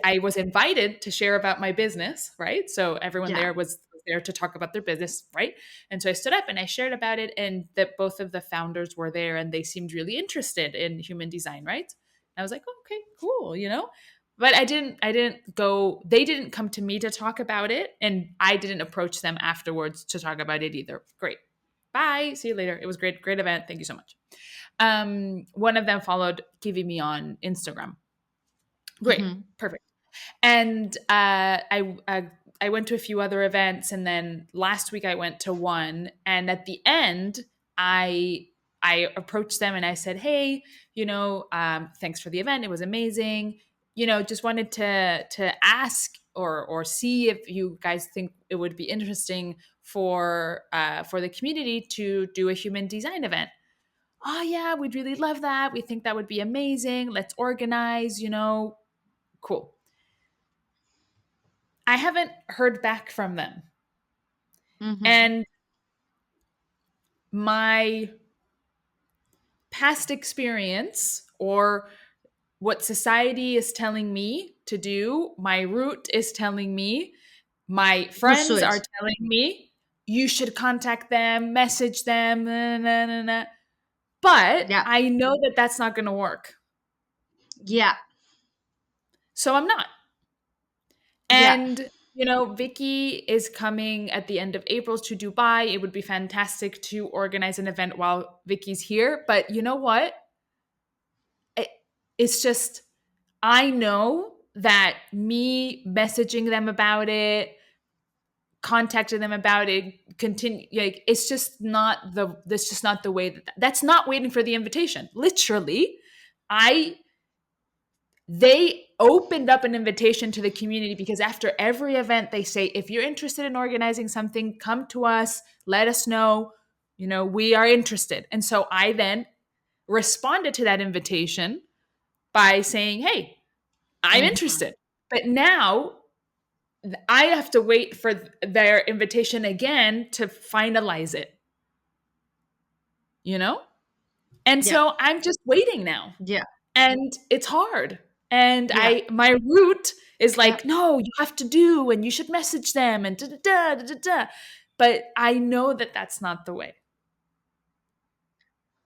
S1: I was invited to share about my business, right? So everyone
S2: Yeah.
S1: there was there to talk about their business, right? And so I stood up and I shared about it, and that both of the founders were there and they seemed really interested in human design, right? And I was like, oh, okay, cool, But I didn't go, they didn't come to me to talk about it, and I didn't approach them afterwards to talk about it either. Great. Bye. See you later. It was great, great event. Thank you so much. One of them followed giving me on Instagram. Great.
S2: Mm-hmm.
S1: Perfect. And I went to a few other events, and then last week I went to one. And at the end, I approached them and I said, "Hey, thanks for the event. It was amazing. Just wanted to ask or see if you guys think it would be interesting for the community to do a human design event." Oh yeah, we'd really love that. We think that would be amazing. Let's organize. Cool. I haven't heard back from them.
S2: Mm-hmm.
S1: And my past experience, or what society is telling me to do, my root is telling me, my
S2: Pursue
S1: friends are
S2: it.
S1: telling me, you should contact them, message them, nah, nah, nah, nah. But
S2: Yeah.
S1: I know that that's not going to work.
S2: Yeah.
S1: So I'm not.
S2: Yeah.
S1: And Vicky is coming at the end of April to Dubai. It would be fantastic to organize an event while Vicky's here. But you know what? It, it's just, I know that me messaging them about it, contacting them about it, continue, like, that's just not the way that's not waiting for the invitation. Literally, I they opened up an invitation to the community because after every event they say, if you're interested in organizing something, come to us, let us know, we are interested. And so I then responded to that invitation by saying, hey, I'm
S2: Mm-hmm.
S1: interested. But now I have to wait for their invitation again to finalize it, you know and
S2: Yeah.
S1: so I'm just waiting now,
S2: Yeah.
S1: and it's hard. And
S2: Yeah.
S1: my root is
S2: Yeah.
S1: like, no, you have to do, and you should message them, and da da da da da da. But I know that that's not the way.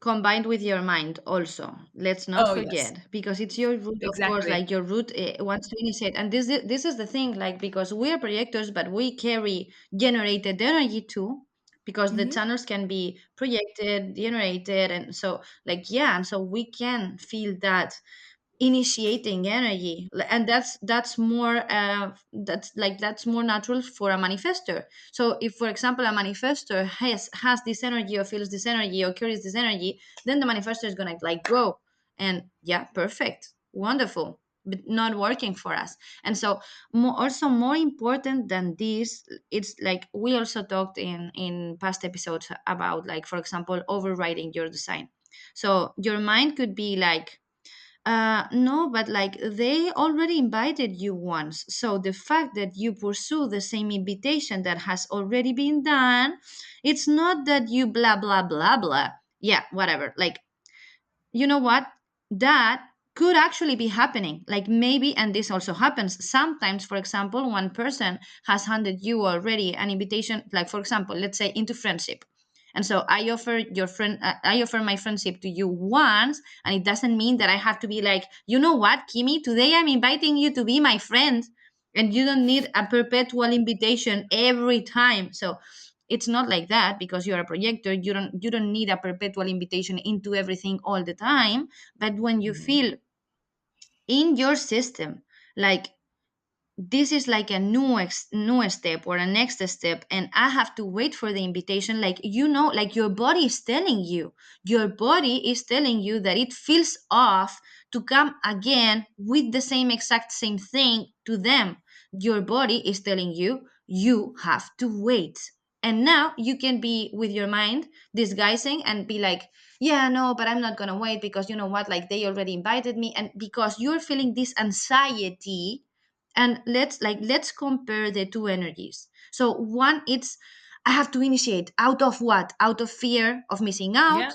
S2: Combined with your mind also, let's not
S1: Oh yes,
S2: forget, because it's your root, of course,
S1: exactly.
S2: like your root wants to initiate. And this is the thing, like, because we are projectors, but we carry generated energy too, because the
S1: Hmm.
S2: channels can be projected, generated, and so, like, yeah, and so we can feel that initiating energy. And that's more that's more natural for a manifester. So if, for example, a manifester has this energy, or feels this energy, or carries this energy, then the manifester is gonna like grow. And yeah, perfect, wonderful, but not working for us. And so, also more important than this, it's like we also talked in past episodes about, like, for example, overriding your design. So your mind could be like, no, but like they already invited you once. So the fact that you pursue the same invitation that has already been done, it's not that you blah, blah, blah, blah. Yeah, whatever. Like, you know what? That could actually be happening. Like, maybe, and this also happens sometimes. For example, one person has handed you already an invitation, like, for example, let's say into friendship. And so I offer my friendship to you once, and it doesn't mean that I have to be like, you know what, Kimmy, today I'm inviting you to be my friend, and you don't need a perpetual invitation every time. So it's not like that, because you're a projector. You don't need a perpetual invitation into everything all the time. But when you
S1: Hmm.
S2: feel in your system, like, this is like a new step or a next step, and I have to wait for the invitation, like, like your body is telling you that it feels off to come again with the same exact same thing to them. Your body is telling you you have to wait. And now you can be with your mind disguising and be like, yeah, no, but I'm not gonna wait, because you know what, like, they already invited me. And because you're feeling this anxiety, and let's compare the two energies. So one, it's, I have to initiate out of what? Out of fear of missing out,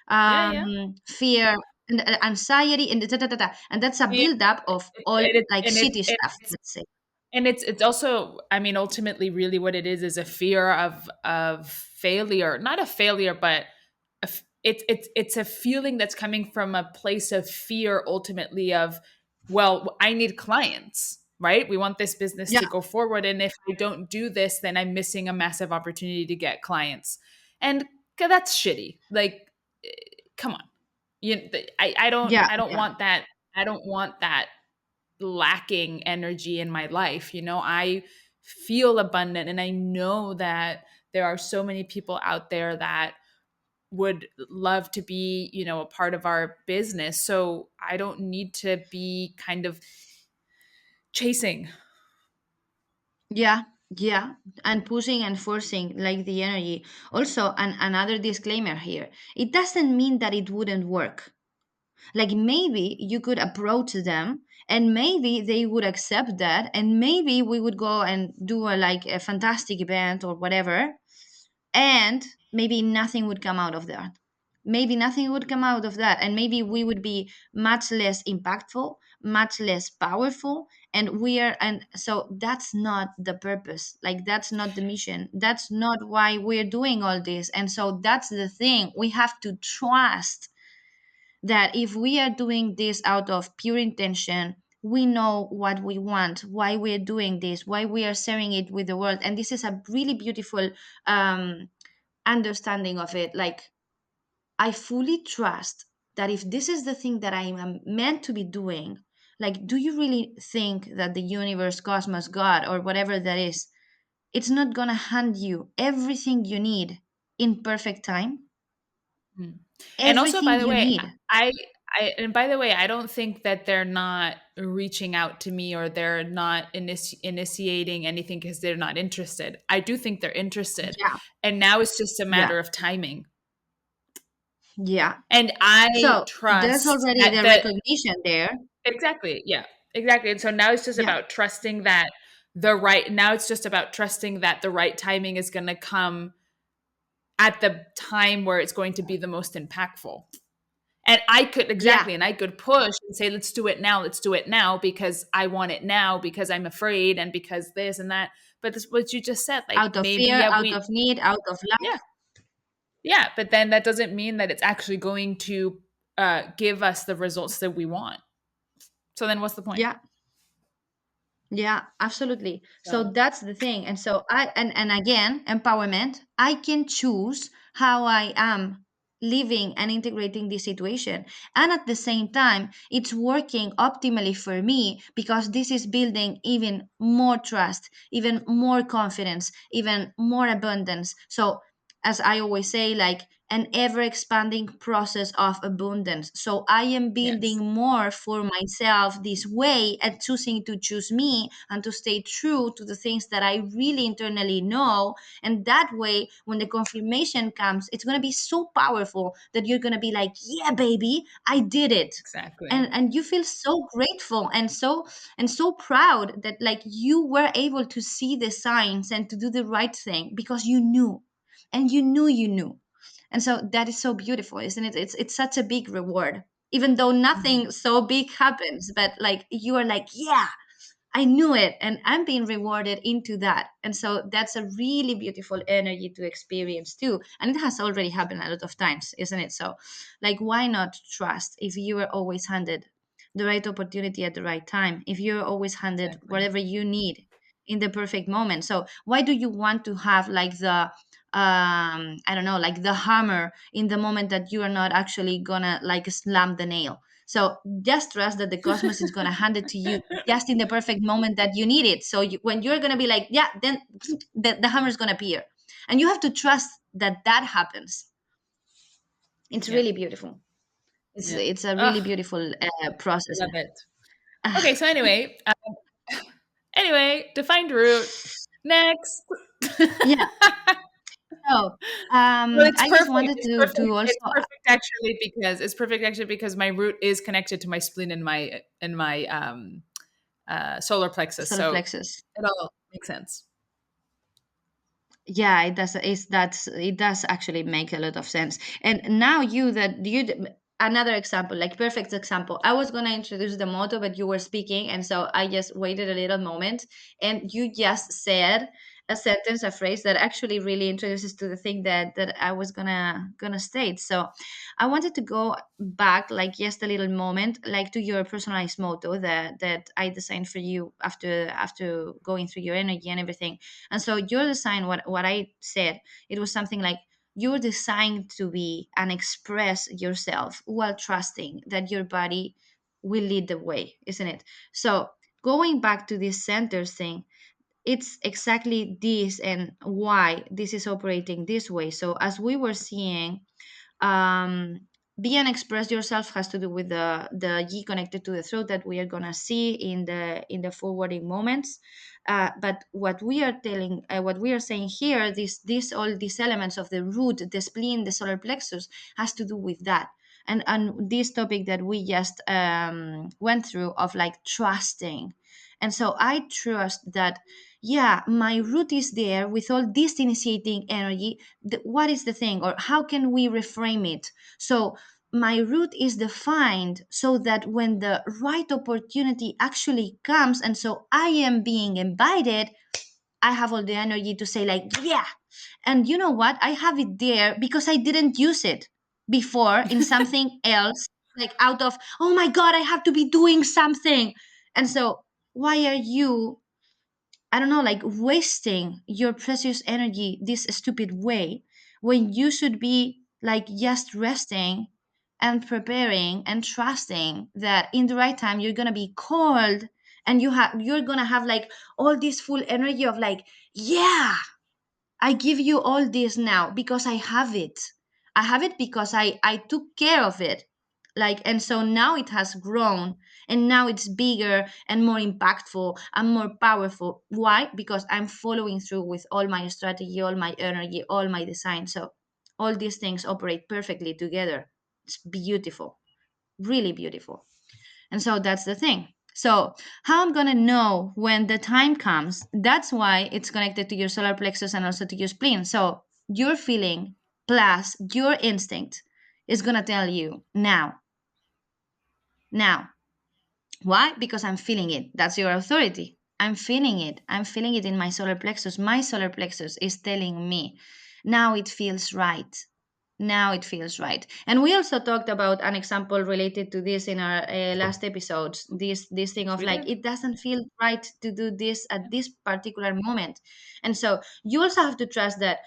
S1: Yeah, yeah, yeah.
S2: fear, and anxiety, and da, da, da, da. And that's a
S1: Yeah.
S2: buildup of all,
S1: And
S2: like,
S1: and
S2: shitty stuff,
S1: it's
S2: let's say.
S1: And it's also, I mean, ultimately really what it is a fear of failure, not a failure, but it's a feeling that's coming from a place of fear, ultimately, of, well, I need clients, right? We want this business
S2: Yeah,
S1: to go forward, and if I don't do this, then I'm missing a massive opportunity to get clients. And that's shitty. Like, come on.
S2: yeah,
S1: I don't
S2: yeah.
S1: want that. I don't want that lacking energy in my life. I feel abundant, and I know that there are so many people out there that would love to be, a part of our business. So I don't need to be kind of chasing.
S2: Yeah, yeah, and pushing and forcing like the energy. Also, another disclaimer here: it doesn't mean that it wouldn't work. Like maybe you could approach them, and maybe they would accept that, and maybe we would go and do a fantastic event or whatever, and maybe nothing would come out of that. Maybe nothing would come out of that, and maybe we would be much less impactful, much less powerful, and so that's not the purpose. Like that's not the mission. That's not why we're doing all this. And so that's the thing. We have to trust that if we are doing this out of pure intention, we know what we want, why we're doing this, why we are sharing it with the world. And this is a really beautiful um, understanding of it. Like, I fully trust that if this is the thing that I am meant to be doing, like, do you really think that the universe, cosmos, God, or whatever that is, it's not gonna hand you everything you need in perfect time?
S1: Mm. And also, by
S2: Everything
S1: the
S2: you
S1: way,
S2: need.
S1: and by the way, I don't think that they're not reaching out to me, or they're not initiating anything because they're not interested. I do think they're interested.
S2: Yeah,
S1: And now it's just a
S2: yeah,
S1: matter of timing.
S2: yeah.
S1: And I
S2: So there's
S1: trust
S2: already
S1: that
S2: the recognition there.
S1: exactly. Yeah, exactly. And so now it's just
S2: Yeah,
S1: about trusting that the right timing is going to come at the time where it's going to be the most impactful. And
S2: yeah,
S1: I could push and say, let's do it now, because I want it now, because I'm afraid, and because this and that. But this, what you just said, like,
S2: out of
S1: maybe,
S2: fear,
S1: yeah,
S2: out of need, out of
S1: yeah,
S2: lack.
S1: yeah. But then that doesn't mean that it's actually going to give us the results that we want. So then what's the point?
S2: Yeah, yeah, absolutely. So
S1: So,
S2: that's the thing. And so and again, empowerment, I can choose how I am living and integrating this situation. And at the same time, it's working optimally for me because this is building even more trust, even more confidence, even more abundance. So as I always say, like an ever expanding process of abundance. So I am building
S1: yes,
S2: more for myself this way and choosing to choose me and to stay true to the things that I really internally know. And that way, when the confirmation comes, it's going to be so powerful that you're going to be like, yeah, baby, I did it.
S1: exactly.
S2: And you feel so grateful and so proud that like you were able to see the signs and to do the right thing because you knew, and you knew. And so that is so beautiful, isn't it? It's such a big reward, even though
S1: Mhm.
S2: nothing so big happens, but like you are like, yeah, I knew it, and I'm being rewarded into that. And so that's a really beautiful energy to experience too. And it has already happened a lot of times, isn't it? So, like, why not trust if you are always handed the right opportunity at the right time, if you're always handed
S1: Exactly.
S2: whatever you need in the perfect moment? So, why do you want to have like the I don't know, like the hammer in the moment that you are not actually gonna like slam the nail? So just trust that the cosmos is going to hand it to you just in the perfect moment that you need it. So when you're going to be like, yeah, then the hammer is going to appear. And you have to trust that that happens. It's
S1: Yeah.
S2: really beautiful.
S1: Yeah.
S2: It's a really
S1: Oh,
S2: beautiful process.
S1: love it. Okay, so anyway, defined root. Next.
S2: Yeah. So
S1: But it's
S2: I just
S1: perfect.
S2: wanted
S1: It's
S2: to
S1: perfect.
S2: also,
S1: It's perfect actually because my root is connected to my spleen and my solar plexus.
S2: solar
S1: So
S2: plexus.
S1: it all makes sense.
S2: Yeah, it does. It does actually make a lot of sense. And now you another example, like perfect example. I was going to introduce the motto, but you were speaking, and so I just waited a little moment, and you just said a sentence, a phrase that actually really introduces to the thing that I was gonna state. So I wanted to go back, like just a little moment, like to your personalized motto that I designed for you after going through your energy and everything. And so your design, what I said, it was something like, you're designed to be and express yourself while trusting that your body will lead the way, isn't it? So going back to this center thing, it's exactly this and why this is operating this way. So as we were seeing, be and express yourself has to do with the G connected to the throat that we are gonna see in the forwarding moments. But what we are saying here, this all these elements of the root, the spleen, the solar plexus, has to do with that. And this topic that we just went through of like trusting. And so I trust that, yeah, my root is there with all this initiating energy. What is the thing, or how can we reframe it? So my root is defined so that when the right opportunity actually comes, and so I am being invited, I have all the energy to say, like, yeah. And you know what? I have it there because I didn't use it before in something else, like out of, oh my God, I have to be doing something. And so, why are you, I don't know, like wasting your precious energy this stupid way when you should be like just resting and preparing and trusting that in the right time you're gonna be called, and you're gonna have like all this full energy of like, yeah, I give you all this now because I have it. I have it because I took care of it. Like, and so now it has grown, and now it's bigger and more impactful and more powerful. Why? Because I'm following through with all my strategy, all my energy, all my design. So all these things operate perfectly together. It's beautiful, really beautiful. And so that's the thing. So, how I'm going to know when the time comes, that's why it's connected to your solar plexus and also to your spleen. So, your feeling plus your instinct is going to tell you now. Now, why? Because I'm feeling it. That's your authority. I'm feeling it. I'm feeling it in my solar plexus. My solar plexus is telling me now it feels right. Now it feels right. And we also talked about an example related to this in our last episodes. This thing of
S1: We
S2: like,
S1: did.
S2: it doesn't feel right to do this at this particular moment. And so you also have to trust that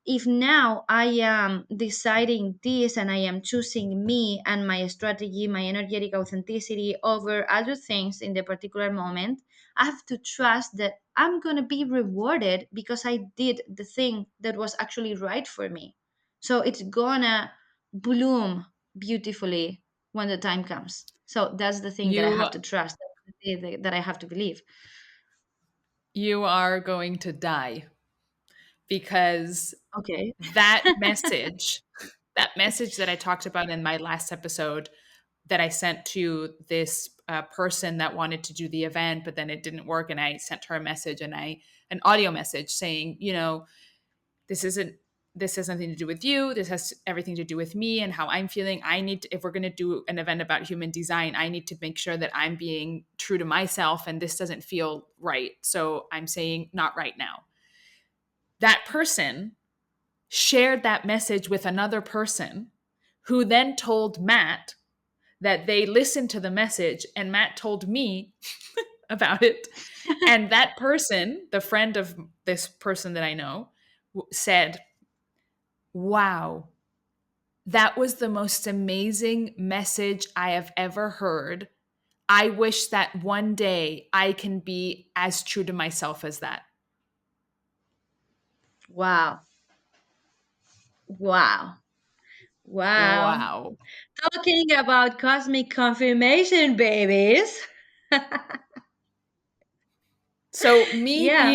S2: if now I am deciding this and I am choosing me and my strategy, my energetic authenticity over other things in the particular moment, I have to trust that I'm going to be rewarded because I did the thing that was actually right for me. So it's gonna bloom beautifully when the time comes. So that's the thing that I
S1: You
S2: have to trust, that I have to believe.
S1: you are going to die because
S2: Okay.
S1: that message, that message that I talked about in my last episode that I sent to this person that wanted to do the event, but then it didn't work, and I sent her a message and an audio message saying, this isn't this has nothing to do with you. This has everything to do with me and how I'm feeling. I need to, if we're going to do an event about human design, I need to make sure that I'm being true to myself, and this doesn't feel right. So I'm saying not right now. That person shared that message with another person who then told Matt that they listened to the message, and Matt told me about it. And that person, the friend of this person that I know, said, wow, that was the most amazing message I have ever heard. I wish that one day I can be as true to myself as that.
S2: Wow. Wow. Wow.
S1: Wow.
S2: Talking about cosmic confirmation, babies.
S1: So
S2: Yeah.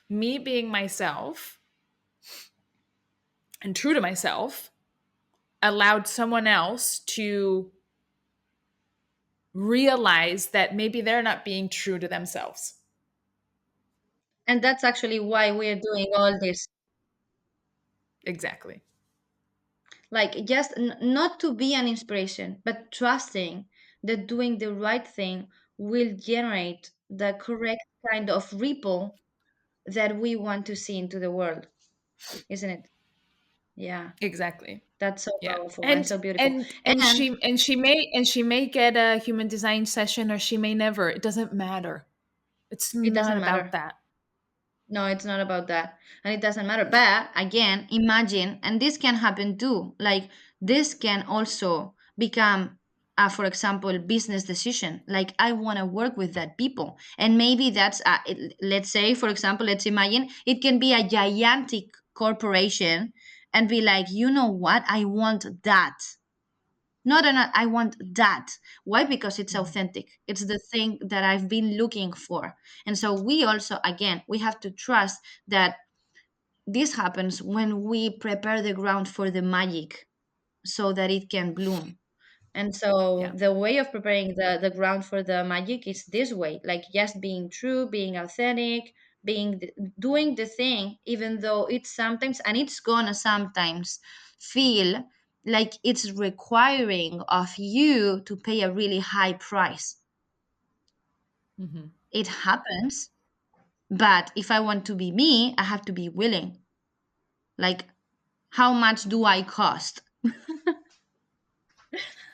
S1: me being myself and true to myself allowed someone else to realize that maybe they're not being true to themselves.
S2: And that's actually why we're doing all this.
S1: Exactly.
S2: Like just not to be an inspiration, but trusting that doing the right thing will generate the correct kind of ripple that we want to see into the world, isn't it? Yeah,
S1: Exactly.
S2: that's so
S1: Yeah.
S2: powerful and
S1: And
S2: so beautiful.
S1: and
S2: And
S1: she may get a human design session, or she may never. It doesn't matter. It's
S2: it
S1: not
S2: doesn't
S1: about
S2: matter.
S1: that.
S2: No, it's not about that. And it doesn't matter. But again, imagine, and this can happen too. Like, this can also become, for example, business decision. Like, I want to work with that people. And maybe that's, let's say, for example, let's imagine it can be a gigantic corporation and be like, you know what? I want that. Not an, I want that. Why? Because it's
S1: Mhm.
S2: authentic. It's the thing that I've been looking for. And so we also, again, we have to trust that this happens when we prepare the ground for the magic so that it can bloom. And so
S1: Yeah.
S2: the way of preparing the ground for the magic is this way, like just being true, being authentic, doing the thing, even though it's sometimes, and it's gonna sometimes feel like it's requiring of you to pay a really high price.
S1: Hmm.
S2: It happens, but if I want to be me, I have to be willing. Like, how much do I cost?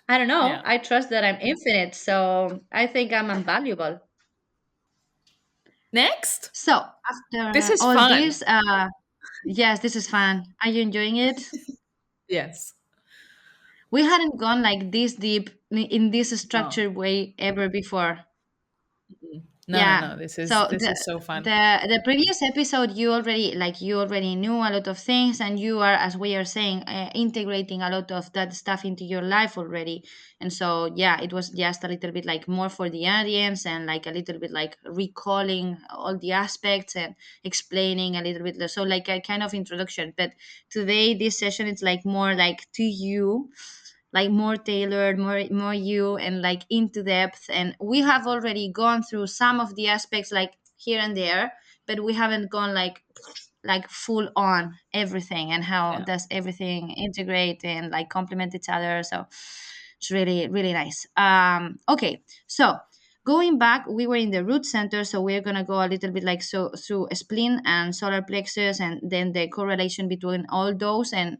S2: I don't know.
S1: Yeah.
S2: I trust that I'm infinite, so I think I'm invaluable.
S1: Next.
S2: So
S1: This
S2: after
S1: is
S2: all
S1: fun.
S2: this, yes, this is fun. Are you enjoying it?
S1: Yes.
S2: We hadn't gone like this deep in this
S1: No.
S2: structured way ever before.
S1: No, no,
S2: Yeah.
S1: no.
S2: So
S1: This is so fun.
S2: the previous episode, you already knew a lot of things, and you are, as we are saying, integrating a lot of that stuff into your life already. And so yeah, it was just a little bit like more for the audience, and like a little bit like recalling all the aspects and explaining a little bit. So like a kind of introduction. But today, this session, it's like more like to you, like more tailored, more you, and like into depth. And we have already gone through some of the aspects like here and there, but we haven't gone like full on everything, and how
S1: Yeah.
S2: does everything integrate and like complement each other. So it's really really nice. Okay, so going back, we were in the root center, so we're going to go a little bit like so through spleen and solar plexus, and then the correlation between all those. And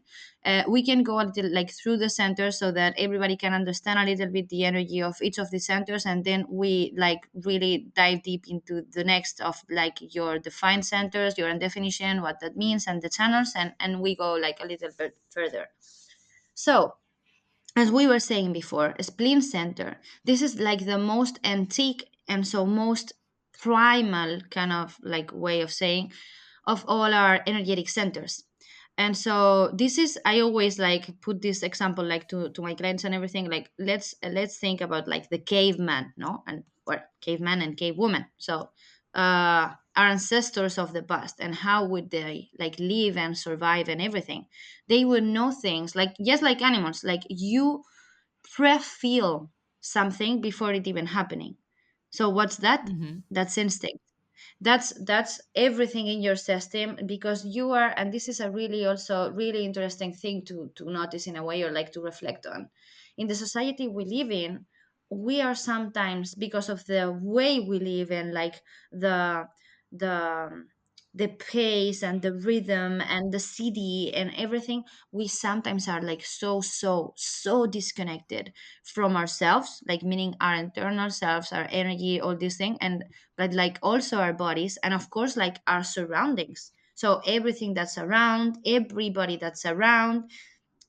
S2: we can go a little like through the centers so that everybody can understand a little bit the energy of each of the centers, and then we like really dive deep into the next of like your defined centers, your definition, what that means, and the channels, and we go like a little bit further. So as we were saying before, spleen center, this is like the most antique and so most primal kind of like way of saying of all our energetic centers. And so this is, I always like put this example like to my clients and everything, like let's think about like the caveman, no, and or caveman and cave woman. So our ancestors of the past, and how would they like live and survive and everything. They would know things like just like animals, like you pre-feel something before it even happening. So what's that?
S1: Hmm.
S2: That's instinct. That's everything in your system, because you are, and this is a really also really interesting thing to notice in a way, or like to reflect on. In the society we live in, we are sometimes, because of the way we live and like the the the pace and the rhythm and the city and everything, we sometimes are like so disconnected from ourselves, like meaning our internal selves, our energy, all these things, and but like also our bodies, and of course like our surroundings. So everything that's around, everybody that's around,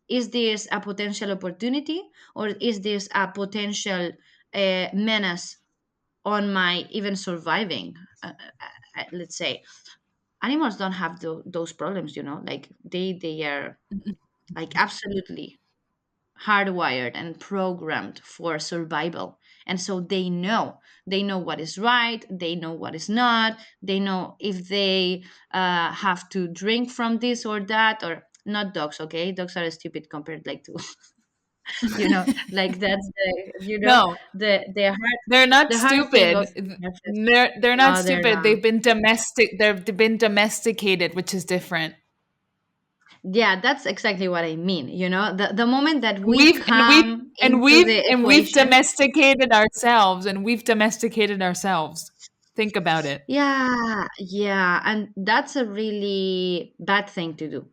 S2: is this a potential opportunity, or is this a potential menace on my even surviving? Let's say animals don't have those problems, like they are like absolutely hardwired and programmed for survival. And so they know what is right, they know what is not, they know if they have to drink from this or that. Or not dogs, okay, dogs are stupid compared like to like that's the
S1: No,
S2: the hard
S1: they're not
S2: the hard thing of
S1: stupid.
S2: nurses.
S1: They're not
S2: No, they're
S1: stupid.
S2: not.
S1: They've been domesticated, which is different.
S2: Yeah, that's exactly what I mean. The moment that
S1: And
S2: we
S1: we've and we've
S2: come
S1: and
S2: into
S1: we've
S2: the
S1: and we've
S2: equation.
S1: domesticated ourselves, and we've domesticated ourselves. Think about it.
S2: Yeah, yeah, and that's a really bad thing to do.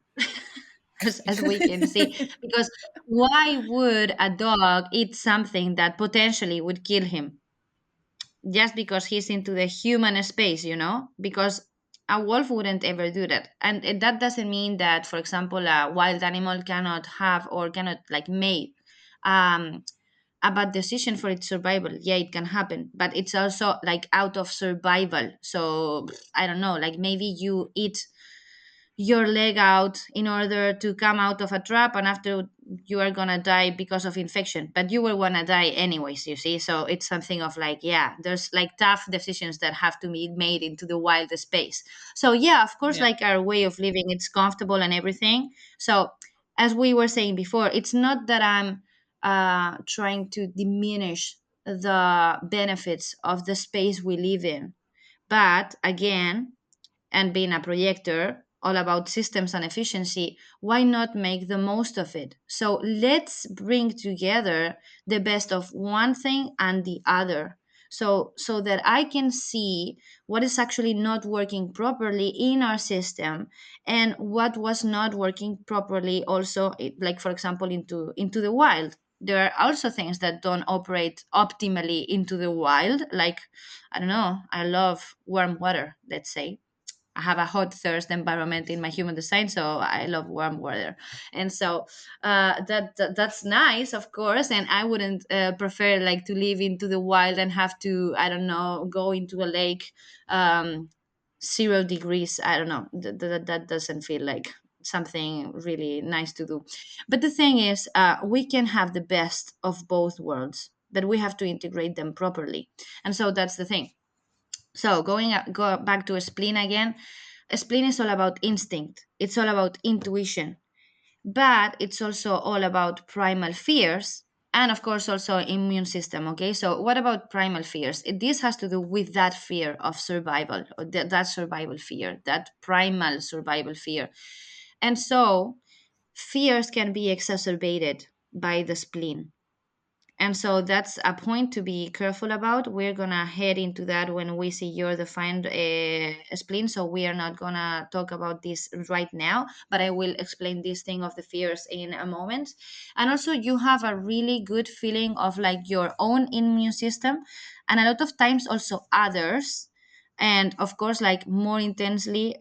S2: As we can see, because why would a dog eat something that potentially would kill him just because he's into the human space, because a wolf wouldn't ever do that. And that doesn't mean that, for example, a wild animal cannot have or cannot like make um a bad decision for its survival. Yeah, it can happen, but it's also like out of survival. So I don't know, like maybe you eat your leg out in order to come out of a trap, and after you are gonna die because of infection, but you will wanna die anyways, you see. So it's something of like, yeah, there's like tough decisions that have to be made into the wild space. So yeah, of course,
S1: Yeah.
S2: like our way of living, it's comfortable and everything. So as we were saying before, it's not that I'm trying to diminish the benefits of the space we live in, but again, and being a projector all about systems and efficiency, why not make the most of it? So let's bring together the best of one thing and the other, so that I can see what is actually not working properly in our system, and what was not working properly also, like for example, into the wild. There are also things that don't operate optimally into the wild, like, I don't know, I love warm water, let's say. I have a hot thirst environment in my human design, so I love warm weather, and so that's nice, of course. And I wouldn't prefer like to live into the wild and have to, I don't know, go into a lake, 0 degrees. I don't know. That doesn't feel like something really nice to do. But the thing is, we can have the best of both worlds, but we have to integrate them properly, and so that's the thing. So go back to spleen again. Spleen is all about instinct. It's all about intuition, but it's also all about primal fears, and of course also immune system. Okay, so what about primal fears? This has to do with that fear of survival, or that survival fear, that primal survival fear. And so fears can be exacerbated by the spleen, and so that's a point to be careful about. We're gonna head into that when we see your defined spleen. So we are not gonna talk about this right now, but I will explain this thing of the fears in a moment. And also, you have a really good feeling of like your own immune system, and a lot of times also others, and of course like more intensely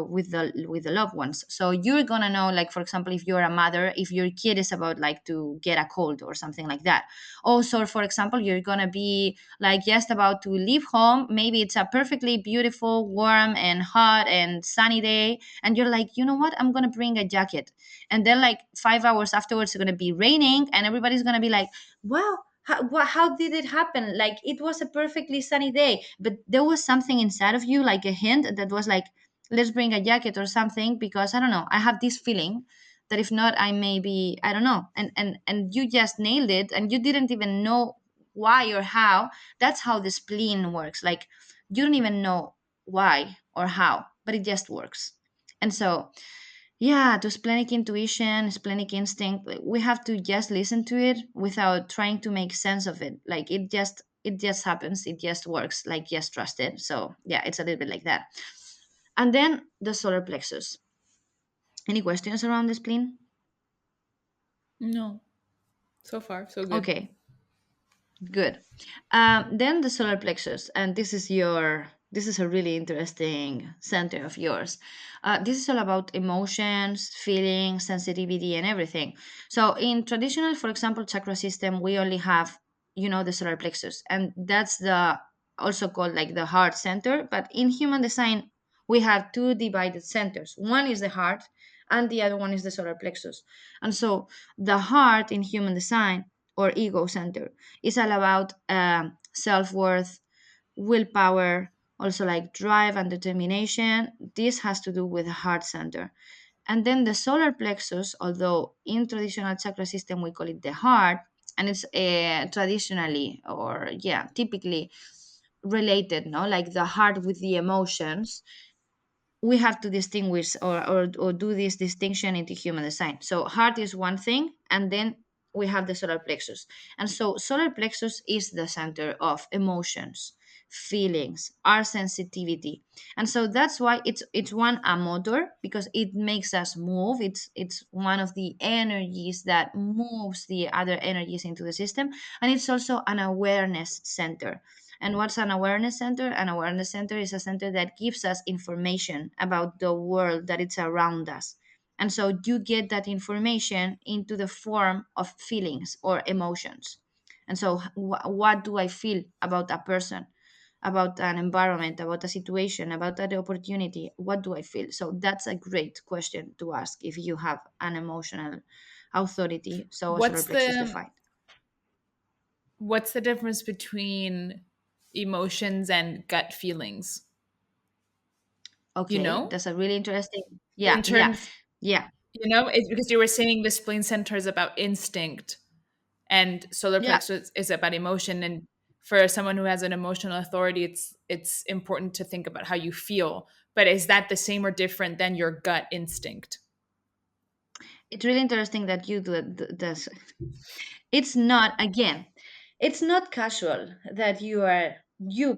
S2: with the loved ones. So you're gonna know, like for example, if you're a mother, if your kid is about like to get a cold or something like that. Also, for example, you're gonna be like just about to leave home, maybe it's a perfectly beautiful warm and hot and sunny day, and you're like, you know what, I'm gonna bring a jacket. And then like 5 hours afterwards it's gonna be raining, and everybody's gonna be like, wow, how did it happen? Like it was a perfectly sunny day, but there was something inside of you, like a hint that was like, let's bring a jacket or something, because I don't know, I have this feeling that if not, I may be, I don't know. And you just nailed it, and you didn't even know why or how. That's how the spleen works. Like you don't even know why or how, but it just works. And so yeah, to splenic intuition, splenic instinct, like, we have to just listen to it without trying to make sense of it. Like it just happens, it just works, like just trust it. So yeah, it's a little bit like that. And then the solar plexus. Any questions around the spleen?
S1: No. So far, so good.
S2: Okay, good. Then the solar plexus, and this is a really interesting center of yours. This is all about emotions, feelings, sensitivity, and everything. So in traditional, for example, chakra system, we only have, the solar plexus, and that's the also called like the heart center. But in human design, we have two divided centers. One is the heart, and the other one is the solar plexus. And so the heart in human design, or ego center, is all about self worth, willpower, also like drive and determination. This has to do with the heart center. And then the solar plexus, although in traditional chakra system we call it the heart, and it's traditionally, or yeah, typically related, no, like the heart with the emotions. we have to distinguish or do this distinction into human design. So heart is one thing, and then we have the solar plexus. And so solar plexus is the center of emotions, feelings, our sensitivity. And so that's why it's one a motor, because it makes us move. It's one of the energies that moves the other energies into the system. And it's also an awareness center. And what's an awareness center? An awareness center is a center that gives us information about the world that is around us. And so you get that information into the form of feelings or emotions. And so, what do I feel about a person, about an environment, about a situation, about that opportunity? What do I feel? So, that's a great question to ask if you have an emotional authority, so a solar
S1: What's
S2: plexus
S1: the
S2: defined.
S1: what's the difference between emotions and gut feelings? You
S2: Okay,
S1: know?
S2: that's a really interesting.
S1: In
S2: Yeah, yeah,
S1: terms,
S2: yeah,
S1: it's because you were saying the spleen center is about instinct and solar
S2: yeah.
S1: plexus is about emotion, and for someone who has an emotional authority, it's important to think about how you feel. But is that the same or different than your gut instinct?
S2: It's really interesting that you do this. It's not, again, it's not casual that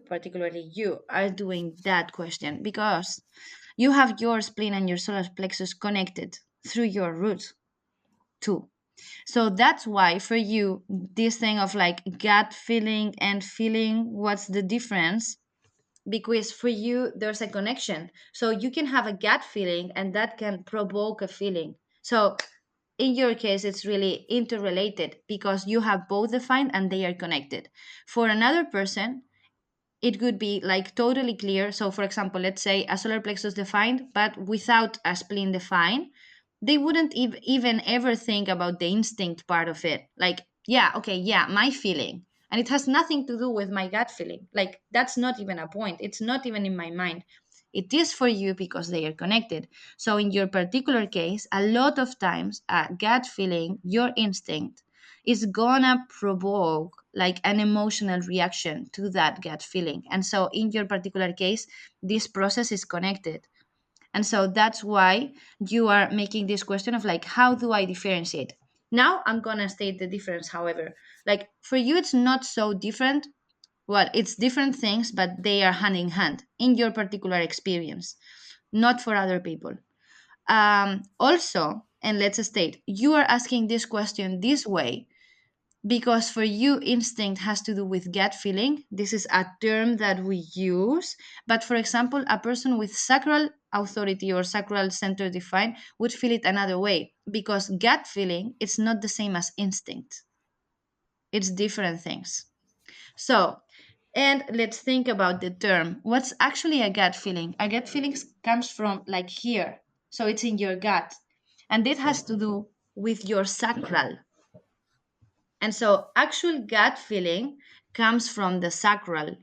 S2: particularly you, are doing that question, because you have your spleen and your solar plexus connected through your root too. So that's why for you, this thing of like gut feeling and feeling what's the difference, because for you there's a connection. So you can have a gut feeling and that can provoke a feeling. So in your case it's really interrelated because you have both defined and they are connected. For another person it could be like totally clear. So, for example, let's say a solar plexus defined, but without a spleen defined, they wouldn't even ever think about the instinct part of it. Like, yeah, okay, yeah, my feeling. And it has nothing to do with my gut feeling. Like, that's not even a point. It's not even in my mind. It is for you because they are connected. So, in your particular case, a lot of times, a gut feeling, your instinct, is gonna provoke like an emotional reaction to that gut feeling. And so in your particular case, this process is connected. And so that's why you are making this question of like, how do I differentiate? Now I'm gonna state the difference, however. Like for you, it's not so different. Well, it's different things, but they are hand in hand in your particular experience, not for other people. Also, and let's state, you are asking this question this way because for you instinct has to do with gut feeling. This is a term that we use, but for example a person with sacral authority or sacral center defined would feel it another way, because gut feeling is not the same as instinct. It's different things. So, and let's think about the term. What's actually a gut feeling? A gut feeling comes from like here, so it's in your gut, and it has to do with your sacral. And so, actual gut feeling comes from the sacral,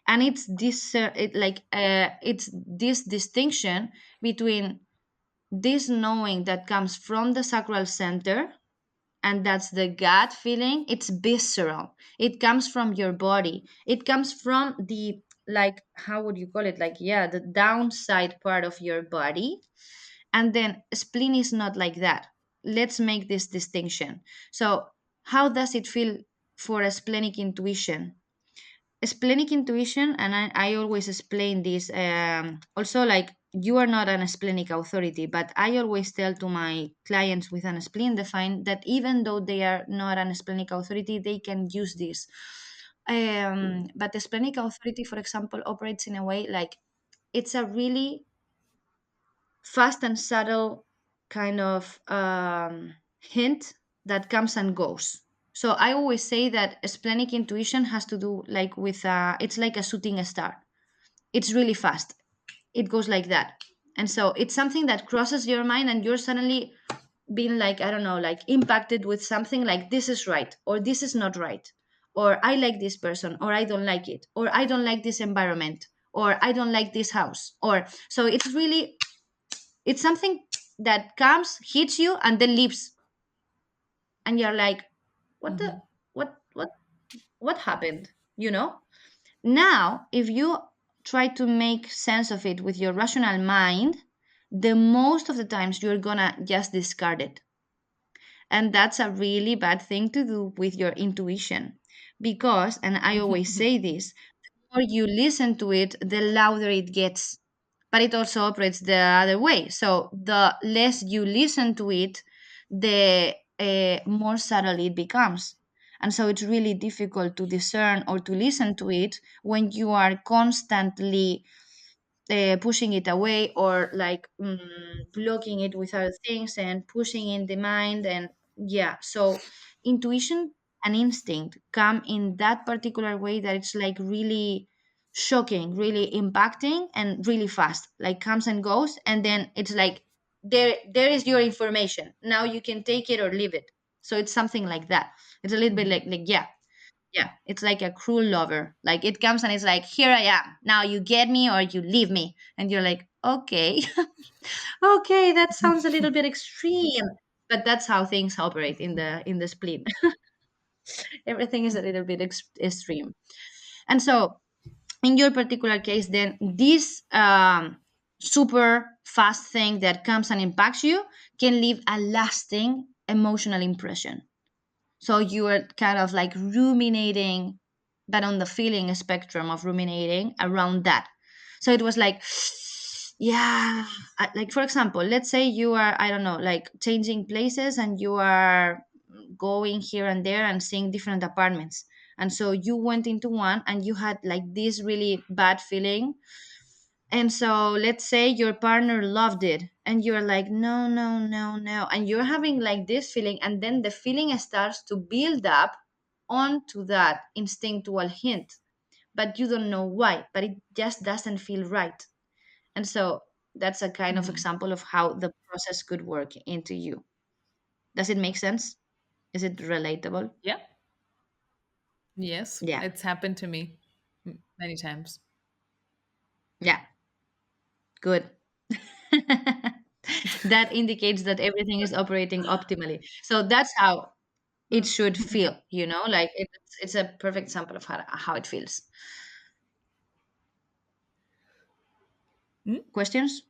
S2: and it's this it's this distinction between this knowing that comes from the sacral center, and that's the gut feeling. It's visceral. It comes from your body. It comes from the, like, how would you call it? Like, yeah, the downside part of your body. And then spleen is not like that. Let's make this distinction. So, how does it feel for a splenic intuition? Splenic intuition, and I always explain this also, like, you are not an splenic authority, but I always tell to my clients with an spleen defined that even though they are not an splenic authority, they can use this. But the splenic authority, for example, operates in a way like it's a really fast and subtle kind of hint that comes and goes. So I always say that splenic intuition has to do like with it's like a shooting star. It's really fast. It goes like that. And so it's something that crosses your mind and you're suddenly being like, I don't know, like impacted with something like this is right or this is not right. Or I like this person or I don't like it. Or I don't like this environment. Or I don't like this house. Or so it's really, it's something that comes, hits you, and then leaves, and you're like, "What the?
S1: Mhm.
S2: What? What? What happened?" You know. Now, if you try to make sense of it with your rational mind, the most of the times you're gonna just discard it. And that's a really bad thing to do with your intuition. Because, and I always say this, the more you listen to it, the louder it gets. But it also operates the other way. So the less you listen to it, the more subtle it becomes. And so it's really difficult to discern or to listen to it when you are constantly pushing it away, or like blocking it with other things and pushing in the mind. And yeah, so intuition and instinct come in that particular way, that it's like really shocking, really impacting, and really fast, like comes and goes, and then it's like there is your information, now you can take it or leave it. So it's something like that. It's a little bit like yeah, yeah, it's like a cruel lover. Like it comes and it's like, here I am. Now you get me or you leave me. And you're like, okay, okay, that sounds a little bit extreme. But that's how things operate in the spleen. Everything is a little bit extreme. And so in your particular case, then this super fast thing that comes and impacts you can leave a lasting emotional impression. So you are kind of like ruminating, but on the feeling spectrum of ruminating around that. So it was like, yeah, like for example, let's say you are, I don't know, like changing places and you are going here and there and seeing different apartments. And so you went into one and you had like this really bad feeling, and so let's say your partner loved it and you're like, no, no, no, no. And you're having like this feeling, and then the feeling starts to build up onto that instinctual hint, but you don't know why, but it just doesn't feel right. And so that's a kind of example of how the process could work into you. Does it make sense? Is it relatable?
S1: Yeah. Yes,
S2: Yeah.
S1: it's happened to me many times.
S2: Yeah. Good. That indicates that everything is operating optimally. So that's how it should feel, like it's a perfect example of how it feels.
S1: Hmm?
S2: Questions,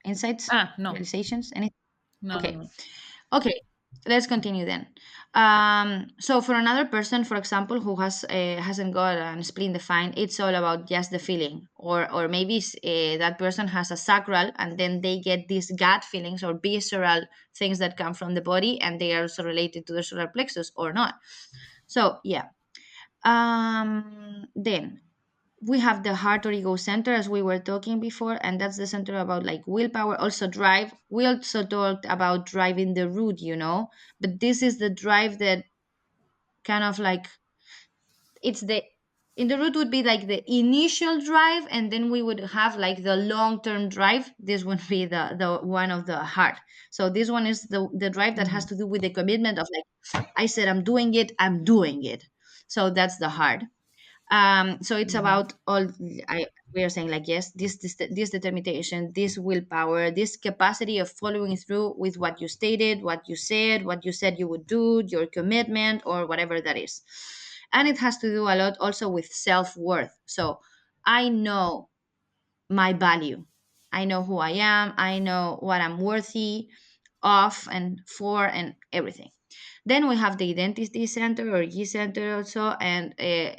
S2: insights,
S1: Ah, no.
S2: realizations, anything?
S1: No, no,
S2: Okay.
S1: no.
S2: Okay, let's continue then. So for another person, for example, who hasn't got a spleen defined, it's all about just the feeling, or maybe that person has a sacral, and then they get these gut feelings or visceral things that come from the body, and they are also related to the solar plexus or not. So yeah. Then we have the heart or ego center, as we were talking before, and that's the center about like willpower, also drive. We also talked about driving the root, but this is the drive that kind of like, it's the in the root would be like the initial drive, and then we would have like the long-term drive. This would be the one of the heart. So this one is the drive that has to do with the commitment of like, I said I'm doing it, I'm doing it. So that's the heart. So it's about all. We are saying like, yes, this determination, this willpower, this capacity of following through with what you stated, what you said you would do, your commitment or whatever that is. And it has to do a lot also with self-worth. So I know my value, I know who I am, I know what I'm worthy of and for and everything. Then we have the identity center or G center also, and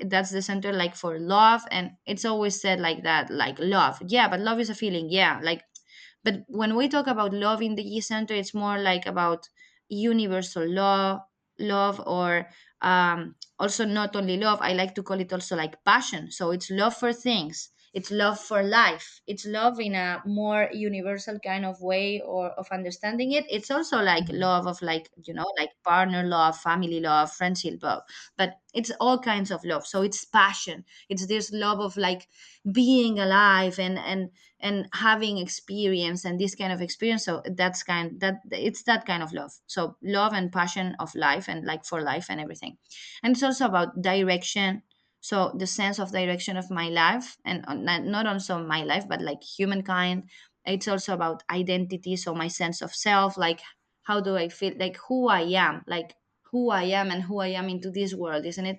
S2: that's the center like for love. And it's always said like that, like love. Yeah, but love is a feeling. Yeah, like, but when we talk about love in the G center, it's more like about universal love, or also not only love. I like to call it also like passion. So it's love for things. It's love for life. It's love in a more universal kind of way or of understanding it. It's also like love of like, like partner love, family love, friendship love. But it's all kinds of love. So it's passion. It's this love of like being alive and having experience and this kind of experience. So that it's that kind of love. So love and passion of life and like for life and everything. And it's also about direction. So the sense of direction of my life, and not also my life but like humankind. It's also about identity, so my sense of self, like how do I feel, like who I am, like who I am and who I am into this world, isn't it?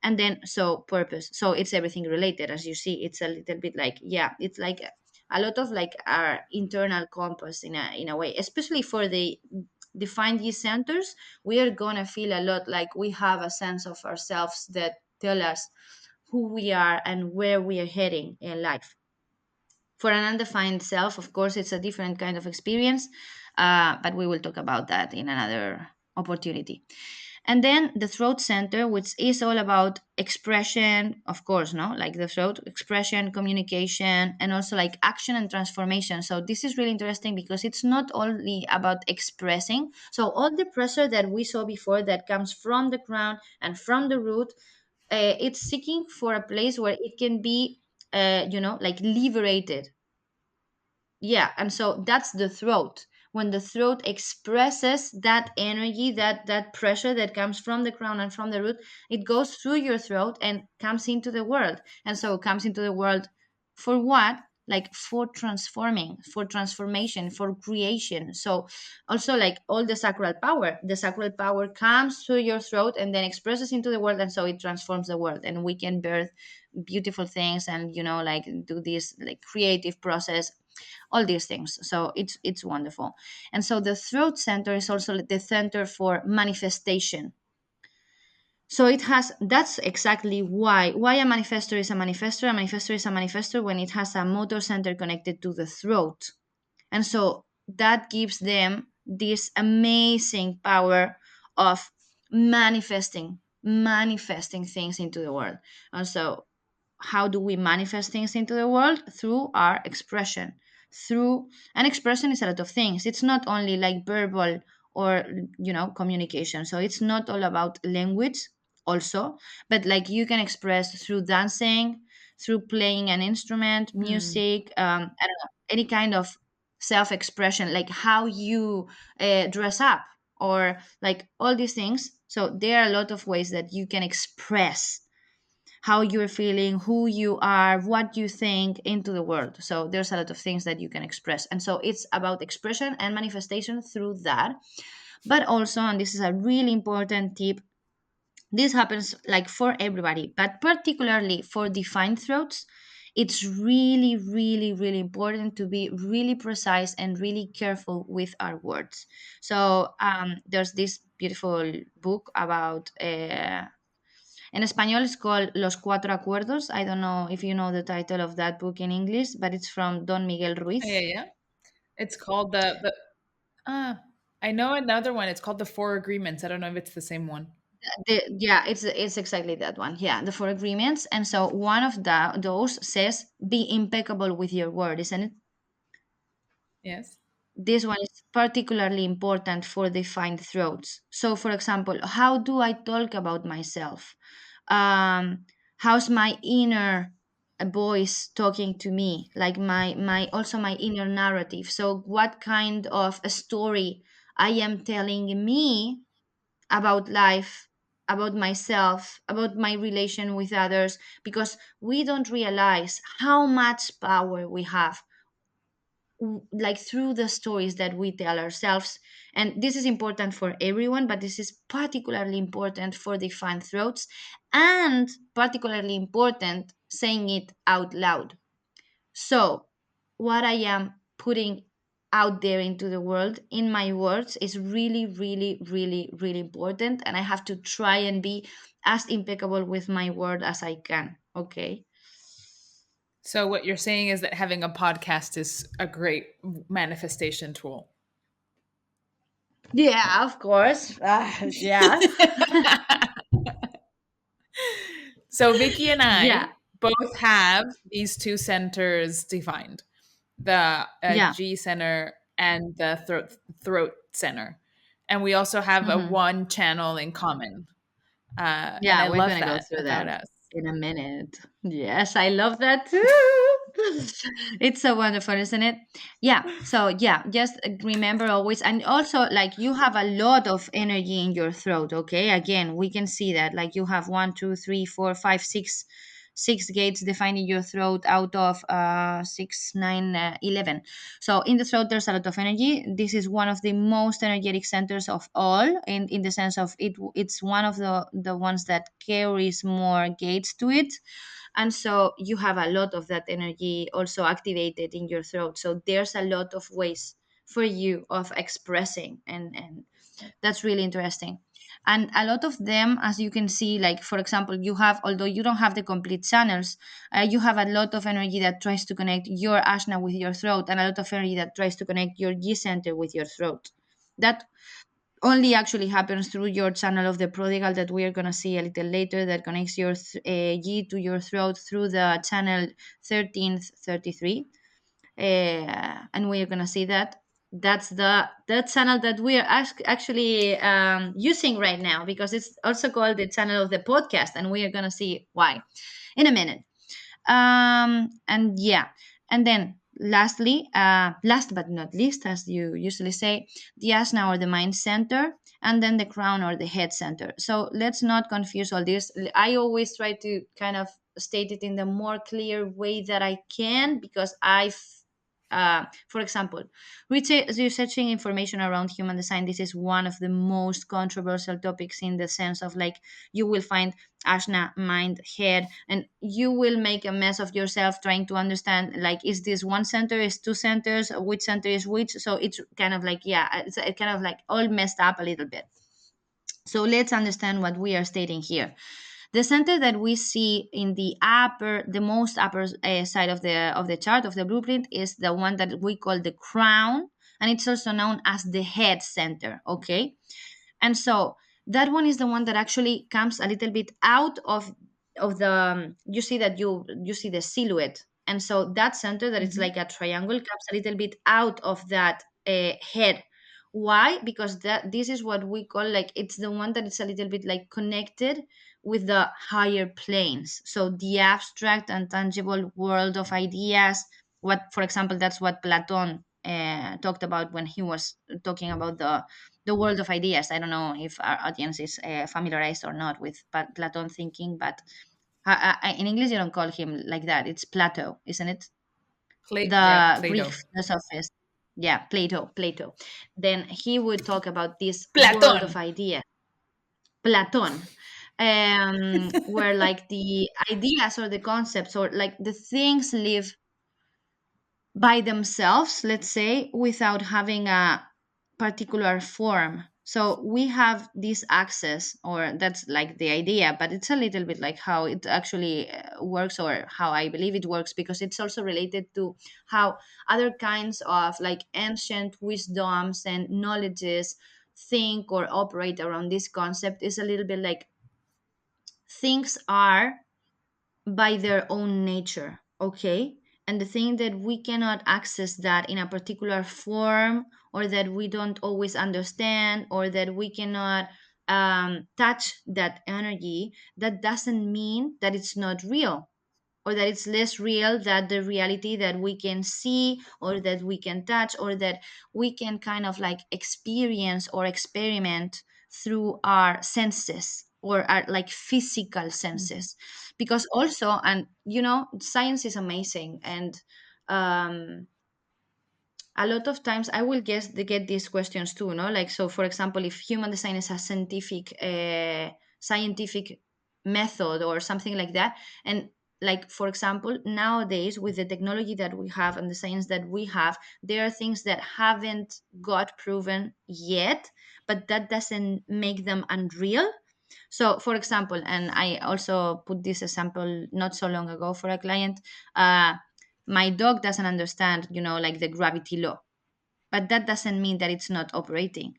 S2: And then, so purpose, so it's everything related. As you see, it's a little bit like, yeah, it's like a lot of like our internal compass in a way, especially for the defined these centers. We are gonna feel a lot like we have a sense of ourselves that tell us who we are and where we are heading in life. For an undefined self, of course, it's a different kind of experience, but we will talk about that in another opportunity. And then the throat center, which is all about expression, of course, no, like the throat expression, communication, and also like action and transformation. So this is really interesting because it's not only about expressing. So all the pressure that we saw before that comes from the crown and from the root, it's seeking for a place where it can be, like liberated. Yeah, and so that's the throat. When the throat expresses that energy, that pressure that comes from the crown and from the root, it goes through your throat and comes into the world. And so it comes into the world for what? Like for transforming, for transformation, for creation. So also like all the sacral power comes through your throat and then expresses into the world, and so it transforms the world, and we can birth beautiful things, and like do this like creative process, all these things. So it's wonderful. And so the throat center is also the center for manifestation. So it has, that's exactly why a manifestor is a manifestor. A manifestor is a manifestor when it has a motor center connected to the throat. And so that gives them this amazing power of manifesting things into the world. And so how do we manifest things into the world? Through our expression. Through an expression is a lot of things. It's not only like verbal or communication. So it's not all about language also, but like you can express through dancing, through playing an instrument,
S1: Hmm.
S2: music, I don't know, any kind of self-expression, like how you dress up, or like all these things. So there are a lot of ways that you can express how you're feeling, who you are, what you think into the world. So there's a lot of things that you can express. And so it's about expression and manifestation through that. But also, and this is a really important tip, this happens like for everybody, but particularly for defined throats, it's really, really, really important to be really precise and really careful with our words. So there's this beautiful book about en español it's called Los Cuatro Acuerdos. I don't know if you know the title of that book in English, but it's from Don Miguel
S1: Oh, yeah,
S2: Ruiz.
S1: yeah. It's called the uh I know another one. It's called the Four Agreements. I don't know if it's the same one.
S2: Yeah, it's exactly that one. Yeah, the four agreements. And so one of those says, "Be impeccable with your word," isn't it?
S1: Yes.
S2: This one is particularly important for defined throats. So, for example, how do I talk about myself? How's my inner voice talking to me? Like my also my inner narrative. So, what kind of a story I am telling me about life, about myself, about my relation with others? Because we don't realize how much power we have, like through the stories that we tell ourselves. And this is important for everyone, but this is particularly important for defined throats, and particularly important saying it out loud. So what I am putting out there into the world in my words is really, really, really, really important, and I have to try and be as impeccable with my word as I can. Okay.
S1: So what you're saying is that having a podcast is a great manifestation tool.
S2: Yeah, of course. Yeah.
S1: So Vicky and
S2: Yeah.
S1: I both have these two centers defined, the
S2: Yeah.
S1: G center and the throat center, and we also have a
S2: Hmm.
S1: one channel in common. And I
S2: Yeah, we're
S1: love
S2: gonna go
S1: that
S2: through
S1: about
S2: that
S1: us.
S2: in a minute. Yes, I love that too. It's so wonderful, isn't it? Yeah. So yeah, just remember always, and also like you have a lot of energy in your throat. Okay, again, we can see that like you have one, two, three, four, five, six 6 gates defining your throat out of 6, 9, 11. So in the throat, there's a lot of energy. This is one of the most energetic centers of all, in the sense of it's one of the ones that carries more gates to it. And so you have a lot of that energy also activated in your throat. So there's a lot of ways for you of expressing, and that's really interesting. And a lot of them, as you can see, like for example, you have, although you don't have the complete channels, you have a lot of energy that tries to connect your ashna with your throat, and a lot of energy that tries to connect your G center with your throat. That only actually happens through your channel of the prodigal that we are going to see a little later, that connects your G to your throat through the channel 1333. And we are going to see that that's the channel that we are actually using right now, because it's also called the channel of the podcast, and we are going to see why in a minute. And yeah, and then lastly, last but not least, as you usually say, the asana or the mind center, and then the crown or the head center. So let's not confuse all this. I always try to kind of state it in the more clear way that I can, because for example, researching information around human design, this is one of the most controversial topics, in the sense of like, you will find ashna, mind, head, and you will make a mess of yourself trying to understand, like, is this one center, is two centers, which center is which. So it's kind of like, yeah, it's kind of like all messed up a little bit. So let's understand what we are stating here. The center that we see in the most upper side of the chart, of the blueprint, is the one that we call the crown, and it's also known as the head center. Okay, and so that one is the one that actually comes a little bit out of the you see that you see the silhouette, and so that center, that it's
S1: Mhm.
S2: like a triangle, comes a little bit out of that head. Why? Because that this is what we call, like, it's the one that is a little bit like connected with the higher planes, so the abstract and tangible world of ideas. What, for example, that's what Platon talked about when he was talking about the world of ideas. I don't know if our audience is familiarized or not with Platon thinking, but in English you don't call him like that. It's Plato, isn't it?
S1: Yeah,
S2: The Greek
S1: Plato.
S2: philosophers. Yeah, Plato. Then he would talk about this world of
S1: Platon.
S2: ideas. Platon, where like the ideas or the concepts or like the things live by themselves, let's say, without having a particular form. So we have this access, or that's like the idea, but it's a little bit like how it actually works, or how I believe it works, because it's also related to how other kinds of like ancient wisdoms and knowledges think or operate around this concept. Is a little bit like, things are by their own nature, okay? And the thing that we cannot access that in a particular form, or that we don't always understand, or that we cannot touch that energy, that doesn't mean that it's not real, or that it's less real than the reality that we can see, or that we can touch, or that we can kind of like experience or experiment through our senses, or our like physical
S1: Mhm.
S2: senses. Because also, and science is amazing, and um a lot of times I will guess they get these questions too, no? Like, so for example, if human design is a scientific method or something like that, and like for example, nowadays with the technology that we have and the science that we have, there are things that haven't got proven yet, but that doesn't make them unreal. So for example, and I also put this example not so long ago for a client, uh, my dog doesn't understand, like the gravity law, but that doesn't mean that it's not operating.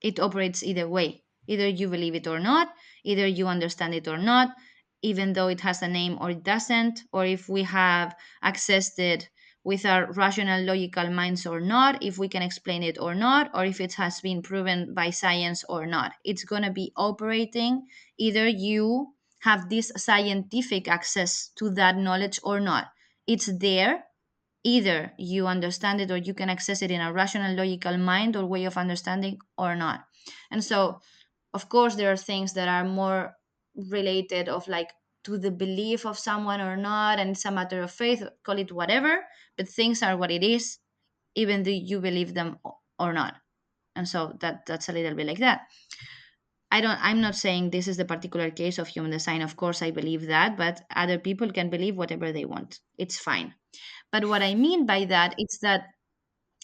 S2: It operates either way. Either you believe it or not, either you understand it or not, even though it has a name or it doesn't, or if we have accessed it with our rational, logical minds or not, if we can explain it or not, or if it has been proven by science or not. It's going to be operating either you have this scientific access to that knowledge or not. It's there, either you understand it or you can access it in a rational logical mind or way of understanding or not. And so of course there are things that are more related of like to the belief of someone or not, and it's a matter of faith, call it whatever, but things are what it is, even though you believe them or not. And so that's a little bit like that. I'm not saying this is the particular case of human design. Of course, I believe that, but other people can believe whatever they want. It's fine. But what I mean by that is that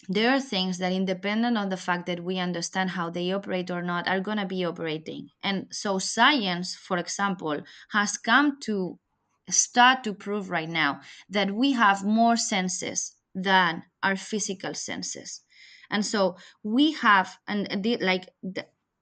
S2: there are things that, independent of the fact that we understand how they operate or not, are going to be operating. And so science, for example, has come to start to prove right now that we have more senses than our physical senses. And so we have,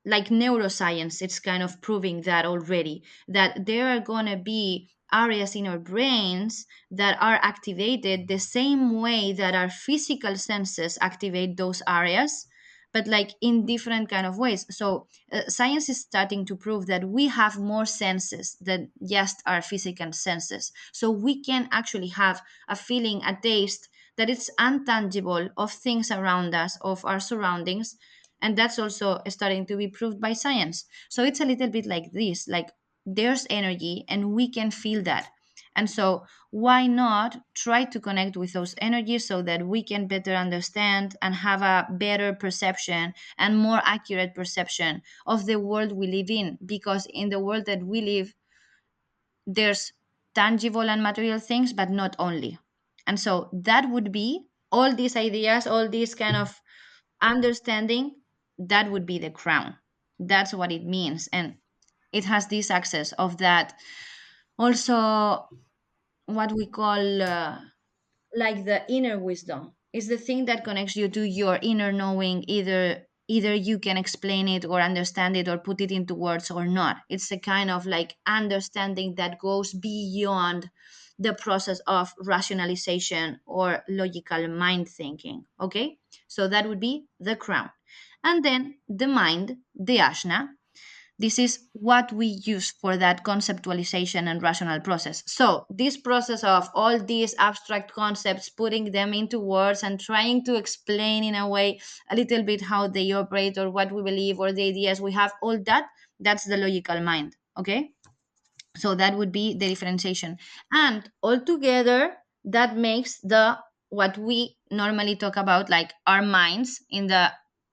S2: like neuroscience, it's kind of proving that already, that there are going to be areas in our brains that are activated the same way that our physical senses activate those areas, but like in different kind of ways. So science is starting to prove that we have more senses than just our physical senses, so we can actually have a feeling, a taste that it's untangible, of things around us, of our surroundings. And that's also starting to be proved by science. So it's a little bit like this, like there's energy and we can feel that. And so, why not try to connect with those energies so that we can better understand and have a better perception and more accurate perception of the world we live in? Because in the world that we live, there's tangible and material things, but not only. And so, that would be all these ideas, all these kind of understanding, that would be the crown. That's what it means. And it has this access of that, also what we call like the inner wisdom is the thing that connects you to your inner knowing. Either you can explain it or understand it or put it into words or not. It's a kind of like understanding that goes beyond the process of rationalization or logical mind thinking. Okay, so that would be the crown. And then the mind, the ashna, this is what we use for that conceptualization and rational process. So, this process of all these abstract concepts, putting them into words and trying to explain in a way a little bit how they operate or what we believe or the ideas we have, all that, that's the logical mind. Okay? So that would be the differentiation. And altogether, that makes the what we normally talk about, like our minds in the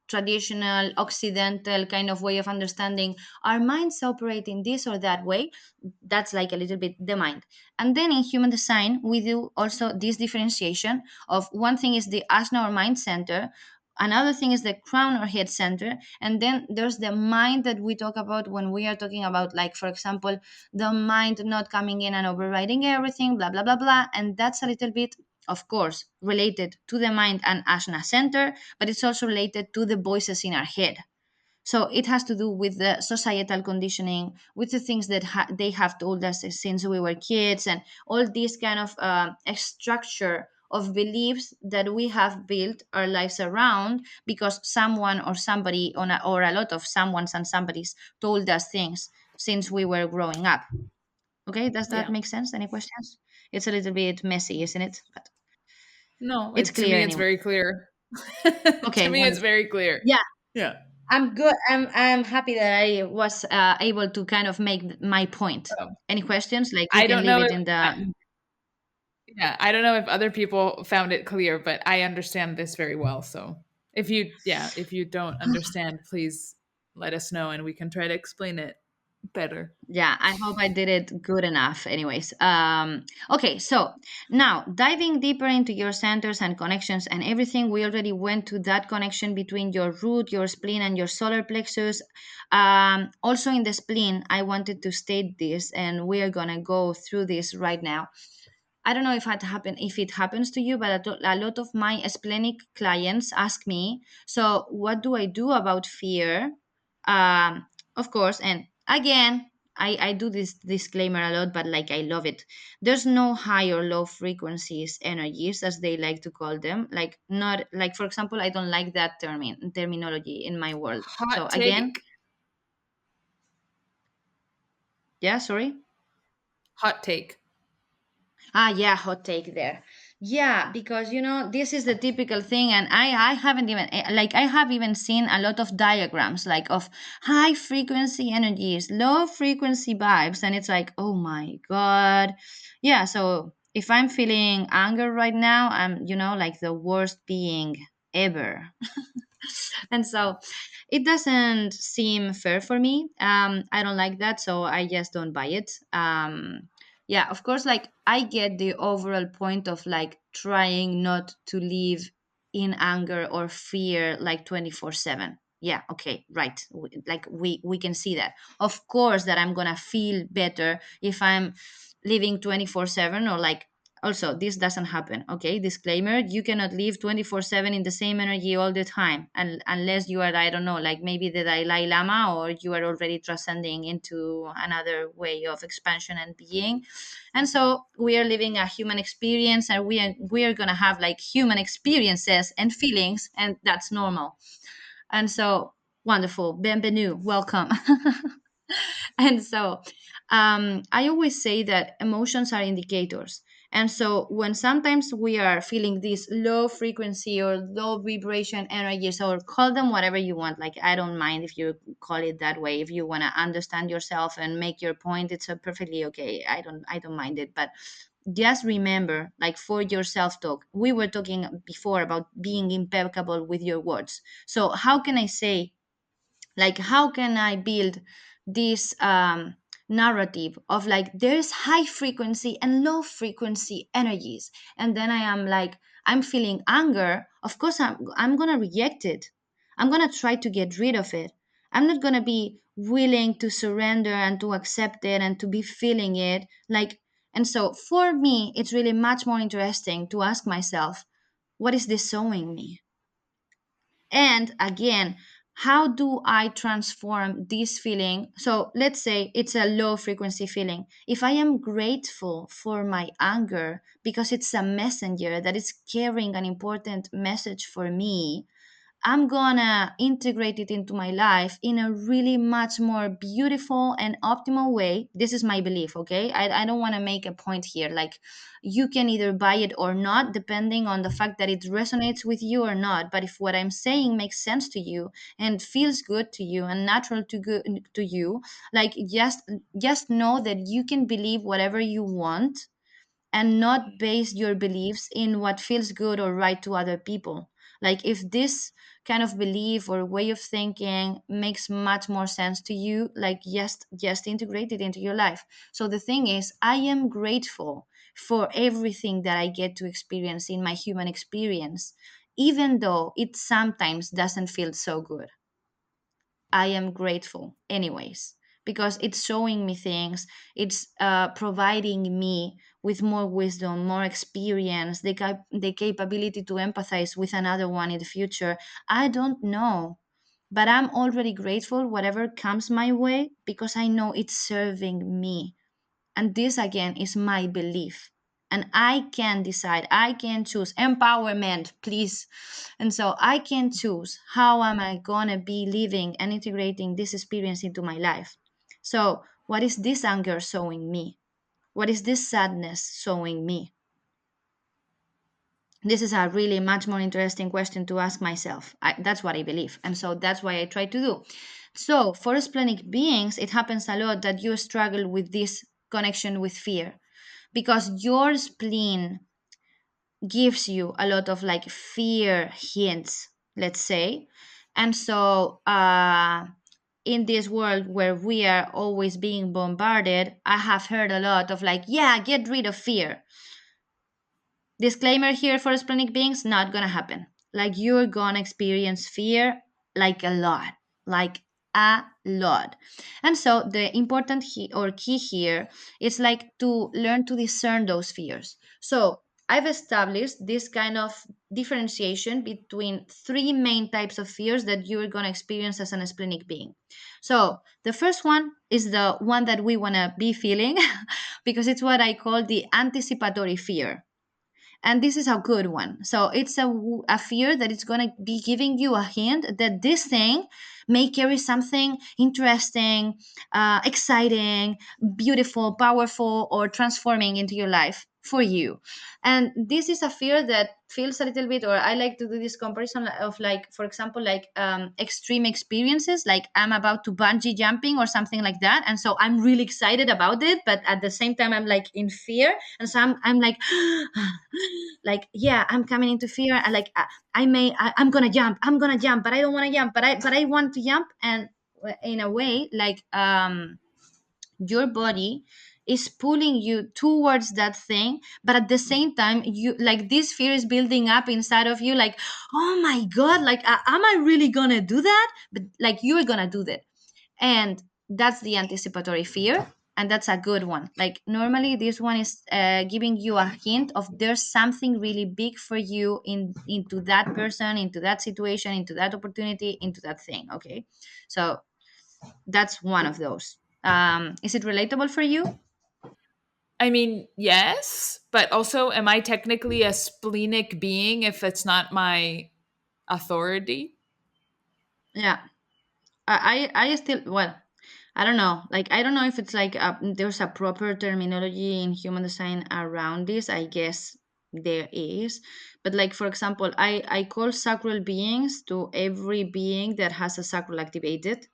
S2: traditional occidental kind of way of understanding, our minds operate in this or that way. That's like a little bit the mind. And then in human design, we do also this differentiation of one thing is the asana or mind center, another thing is the crown or head center, and then there's the mind that we talk about when we are talking about, like, for example, the mind not coming in and overriding everything, blah, blah, blah, blah. And that's a little bit, of course, related to the mind and asana center, but it's also related to the voices in our head. So it has to do with the societal conditioning, with the things that they have told us since we were kids, and all this kind of structure of beliefs that we have built our lives around because someone or somebody or a lot of someone's and somebody's told us things since we were growing up. Okay, does that
S1: Yeah.
S2: make sense? Any questions? It's a little bit messy, isn't it? But
S1: No,
S2: it's
S1: to
S2: clear
S1: me, it's
S2: anyway.
S1: very clear. To
S2: Okay,
S1: me, it's
S2: wonderful.
S1: very clear.
S2: Yeah,
S1: Yeah.
S2: I'm good. I'm happy that I was able to kind of make my point.
S1: Um,
S2: Any questions? Like you
S1: I
S2: can
S1: don't
S2: leave
S1: know
S2: it
S1: if,
S2: in the.
S1: yeah, I don't know if other people found it clear, but I understand this very well. So if you don't understand, please let us know and we can try to explain it better.
S2: Yeah, I hope I did it good enough. Anyways, okay. So now diving deeper into your centers and connections and everything, we already went to that connection between your root, your spleen, and your solar plexus. Also in the spleen, I wanted to state this, and we are gonna go through this right now. I don't know if it happens to you, but a lot of my splenic clients ask me, so what do I do about fear? Of course, and again, I do this disclaimer a lot, but like I love it. There's no high or low frequencies energies, as they like to call them. Like not like, for example, I don't like that terminology in my world. So
S1: Hot
S2: again,
S1: take.
S2: yeah, sorry.
S1: Hot take.
S2: Ah, yeah, hot take there. Yeah, because this is the typical thing, and I haven't even like I have even seen a lot of diagrams like of high frequency energies, low frequency vibes, and it's like, oh my god, yeah. So if I'm feeling anger right now, I'm like the worst being ever. And so it doesn't seem fair for me. I don't like that, so I just don't buy it. Yeah, of course, like I get the overall point of like trying not to live in anger or fear like 24/7. Yeah, okay, right. Like we can see that. Of course that I'm going to feel better if I'm living 24/7, or like, also this doesn't happen. Okay, disclaimer, you cannot live 24/7 in the same energy all the time, and unless you are, I don't know, like maybe the Dalai Lama, or you are already transcending into another way of expansion and being. And so we are living a human experience, and we are going to have like human experiences and feelings, and that's normal. And so, wonderful, bienvenue, welcome. And so I always say that emotions are indicators. And so when sometimes we are feeling these low frequency or low vibration energies, or call them whatever you want, like I don't mind if you call it that way. If you want to understand yourself and make your point, it's perfectly okay. I don't mind it. But just remember, like for your self talk, we were talking before about being impeccable with your words. So how can I say, like how can I build this narrative of like there's high frequency and low frequency energies, and then I am like, I'm feeling anger, of course I'm gonna reject it. I'm gonna try to get rid of it. I'm not gonna be willing to surrender and to accept it and to be feeling it, like. And so for me it's really much more interesting to ask myself, what is this showing me? And again, how do I transform this feeling? So let's say it's a low frequency feeling. If I am grateful for my anger because it's a messenger that is carrying an important message for me, I'm gonna integrate it into my life in a really much more beautiful and optimal way. This is my belief, okay? I don't wanna make a point here. Like, you can either buy it or not, depending on the fact that it resonates with you or not. But if what I'm saying makes sense to you and feels good to you and natural to you, like just know that you can believe whatever you want and not base your beliefs in what feels good or right to other people. Like if this kind of belief or way of thinking makes much more sense to you, like just integrate it into your life. So the thing is, I am grateful for everything that I get to experience in my human experience, even though it sometimes doesn't feel so good. I am grateful anyways, because it's showing me things. It's providing me with more wisdom, more experience, the capability to empathize with another one in the future. I don't know, but I'm already grateful whatever comes my way because I know it's serving me. And this again is my belief. And I can decide, I can choose empowerment, please. And so I can choose how am I gonna be living and integrating this experience into my life. So what is this anger showing me? What is this sadness showing me? This is a really much more interesting question to ask myself. That's what I believe. And so that's why I try to do. So for splenic beings, it happens a lot that you struggle with this connection with fear because your spleen gives you a lot of like fear hints, let's say. And so in this world where we are always being bombarded, I have heard a lot of like, yeah, get rid of fear. Disclaimer here for splenic beings, not gonna happen. Like you're gonna experience fear like a lot, like a lot. And so the important or key here is like to learn to discern those fears. So I've established this kind of differentiation between three main types of fears that you're gonna experience as an splenic being. So the first one is the one that we wanna be feeling because it's what I call the anticipatory fear, and this is a good one. So it's a fear that it's going to be giving you a hint that this thing may carry something interesting, exciting, beautiful, powerful, or transforming into your life. for you. And this is a fear that feels a little bit, or I like to do this comparison of, like, for example, like extreme experiences, like I'm about to bungee jumping or something like that, and so I'm really excited about it, but at the same time I'm like in fear, and so I'm like like, yeah, I'm coming into fear, and like I'm gonna jump, but I don't want to jump, but I want to jump. And in a way, like, your body is pulling you towards that thing, but at the same time, you, like, this fear is building up inside of you, like, oh my god, like, am I really gonna do that? But like, you're gonna do that. And that's the anticipatory fear, and that's a good one. Like, normally this one is giving you a hint of there's something really big for you into that person, into that situation, into that opportunity, into that thing. Okay, so that's one of those. Is it relatable for you?
S1: I mean, yes, but also, am I technically a splenic being if it's not my authority?
S2: Yeah, I still, well, I don't know. Like, I don't know if it's like there's a proper terminology in human design around this. I guess there is, but like, for example, I call sacral beings to every being that has a sacral activated,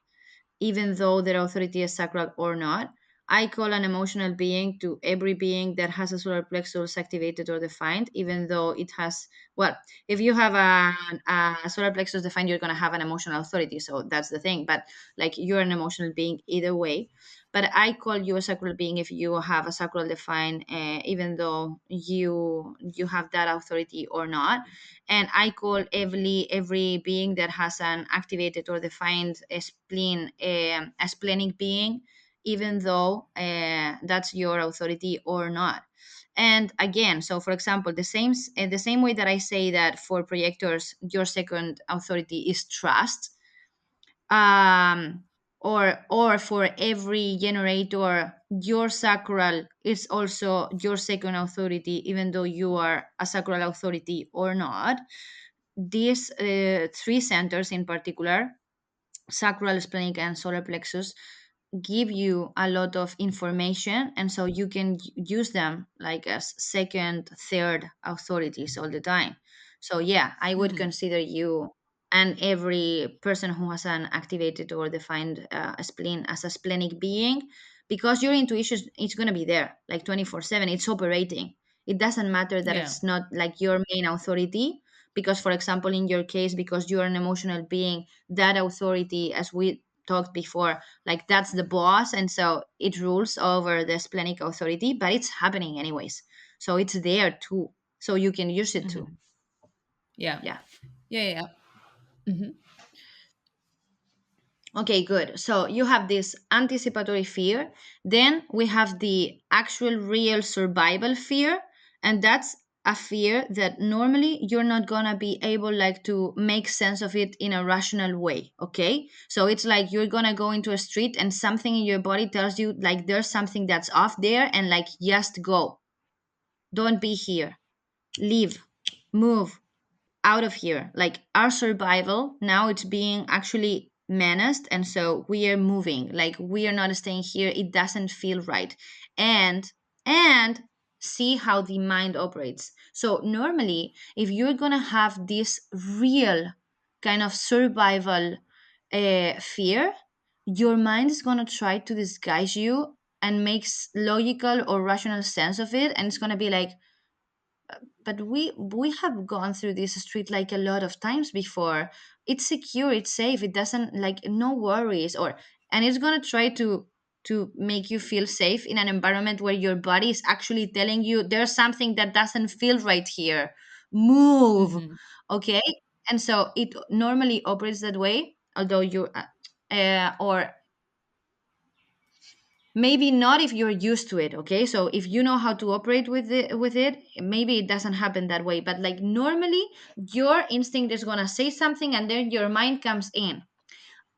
S2: even though their authority is sacral or not. I call an emotional being to every being that has a solar plexus activated or defined, even though it has, well, if you have a solar plexus defined, you're going to have an emotional authority. So that's the thing. But like, you're an emotional being either way. But I call you a sacral being if you have a sacral defined, even though you have that authority or not. And I call every being that has an activated or defined spleen a splenic being, even though that's your authority or not. And again, so for example, the same way that I say that for projectors your second authority is trust, um, or for every generator your sacral is also your second authority, even though you are a sacral authority or not. These three centers in particular, sacral, splenic, and solar plexus, give you a lot of information, and so you can use them like as second, third authorities all the time. So yeah, I would
S1: Hmm.
S2: consider you and every person who has an activated or defined spleen as a splenic being, because your intuition is going to be there like 24/7. It's operating. It doesn't matter that
S1: Yeah.
S2: it's not like your main authority, because for example, in your case, because you're an emotional being, that authority, as we talked before, like, that's the boss, and so it rules over the splenic authority, but it's happening anyways, so it's there too, so you can use it too.
S1: Hmm. Yeah.
S2: Yeah.
S1: Yeah. Yeah. Yeah. Hmm.
S2: Okay, good. So you have this anticipatory fear. Then we have the actual real survival fear. And that's a fear that normally you're not gonna be able like to make sense of it in a rational way. Okay. So it's like you're gonna go into a street and something in your body tells you like there's something that's off there, and like, just go. Don't be here. Leave. Move out of here. Like, our survival now, it's being actually menaced, and so we are moving. Like, we are not staying here. It doesn't feel right. And and see how the mind operates. So normally, if you're gonna have this real kind of survival fear, your mind is gonna try to disguise you and makes logical or rational sense of it, and it's gonna be like, but we have gone through this street like a lot of times before. It's secure, it's safe, it doesn't, like, no worries. Or, and it's going to try to make you feel safe in an environment where your body is actually telling you there's something that doesn't feel right here. Move.
S1: Hmm.
S2: Okay. And so it normally operates that way, although you or maybe not if you're used to it. Okay, so if you know how to operate with it, maybe it doesn't happen that way, but like, normally your instinct is going to say something, and then your mind comes in,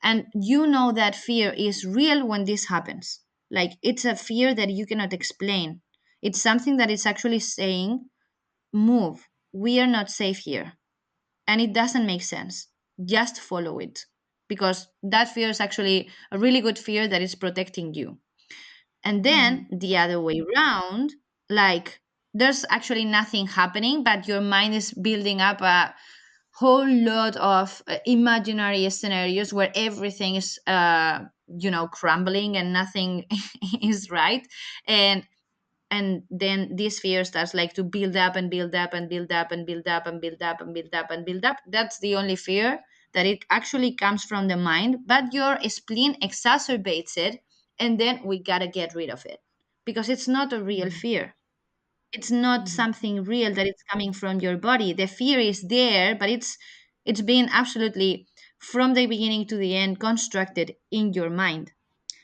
S2: and you know that fear is real when this happens. Like, it's a fear that you cannot explain. It's something that is actually saying, move, we are not safe here, and it doesn't make sense. Just follow it, because that fear is actually a really good fear that is protecting you. And then
S1: Hmm.
S2: the other way around, like, there's actually nothing happening, but your mind is building up a whole lot of imaginary scenarios where everything is crumbling and nothing is right. And then this fear starts like to build up and build up and build up and build up and build up and build up and build up. That's the only fear, that it actually comes from the mind, but your spleen exacerbates it. And then we got to get rid of it, because it's not a real
S1: Mhm.
S2: fear. It's not
S1: Mhm.
S2: something real that it's coming from your body. The fear is there, but it's been absolutely, from the beginning to the end, constructed in your mind.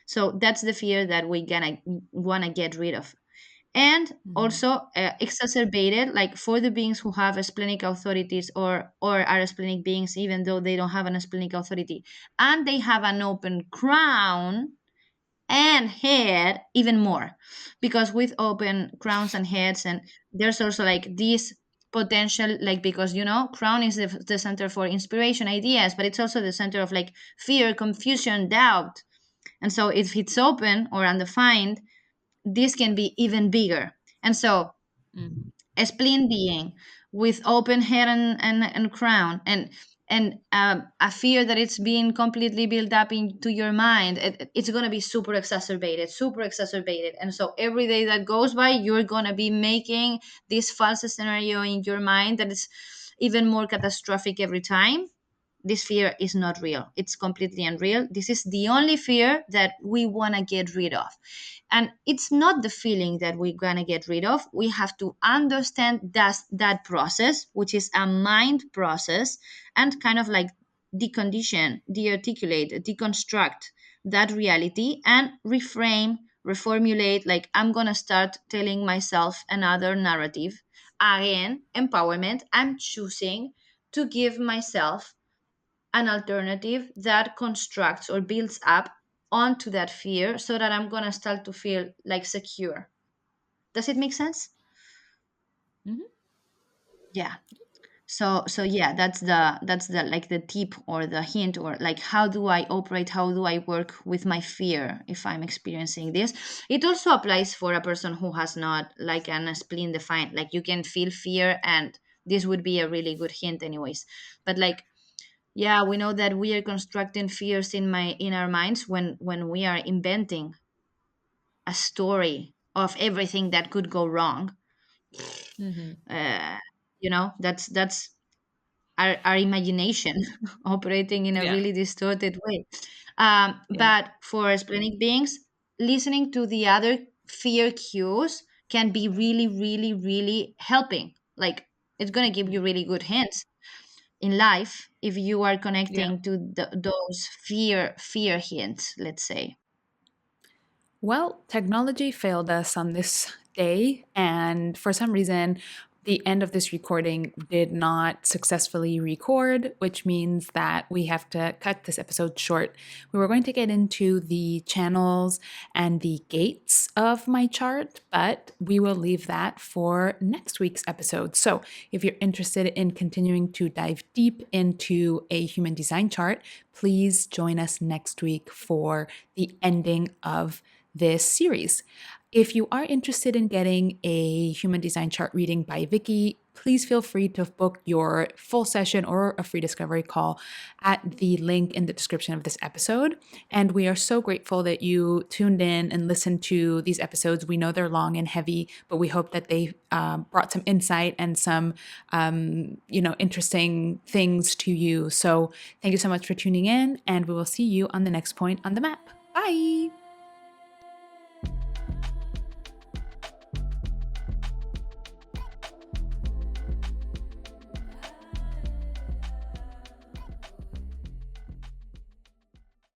S2: So that's the fear that we gonna want to get rid of. And
S1: Mhm.
S2: also exacerbated, like for the beings who have splenic authorities, or are splenic beings even though they don't have an splenic authority, and they have an open crown and head, even more, because with open crowns and heads, and there's also like this potential, like, because crown is the center for inspiration, ideas, but it's also the center of like fear, confusion, doubt. And so if it's open or undefined, this can be even bigger. And so
S1: Mhm.
S2: a spleen being with open head and crown, and a fear that it's being completely built up into your mind, it's going to be super exacerbated. And so every day that goes by, you're going to be making this false scenario in your mind that is even more catastrophic every time. This fear is not real. It's completely unreal. This is the only fear that we want to get rid of. And it's not the feeling that we're going to get rid of. We have to understand that process, which is a mind process, and kind of like decondition, de-articulate, deconstruct that reality and reframe, reformulate. Like, I'm going to start telling myself another narrative. Again, empowerment. I'm choosing to give myself an alternative that constructs or builds up onto that fear, so that I'm going to start to feel like secure. Does it make sense?
S1: Mhm.
S2: Yeah. So yeah, that's the like the tip or the hint, or like how do I operate, how do I work with my fear if I'm experiencing this. It also applies for a person who has not like an spleen defined. Like, you can feel fear, and this would be a really good hint anyways. But like, yeah, we know that we are constructing fears in our minds when we are inventing a story of everything that could go wrong.
S1: Mhm.
S2: uh, that's our imagination operating in a
S1: Yeah.
S2: really distorted way.
S1: Yeah.
S2: But for splenic beings, listening to the other fear cues can be really, really, really helping. Like, it's going to give you
S1: Mhm.
S2: really good hints in life if you are
S1: Yeah.
S2: connecting to those fear hints, let's say.
S1: Well, technology failed us on this day, and for some reason, the end of this recording did not successfully record, which means that we have to cut this episode short. We were going to get into the channels and the gates of my chart, but we will leave that for next week's episode. So, if you're interested in continuing to dive deep into a human design chart, please join us next week for the ending of this series. If you are interested in getting a human design chart reading by Viki, please feel free to book your full session or a free discovery call at the link in the description of this episode. And we are so grateful that you tuned in and listened to these episodes. We know they're long and heavy, but we hope that they brought some insight and some, interesting things to you. So thank you so much for tuning in, and we will see you on the next point on the map. Bye.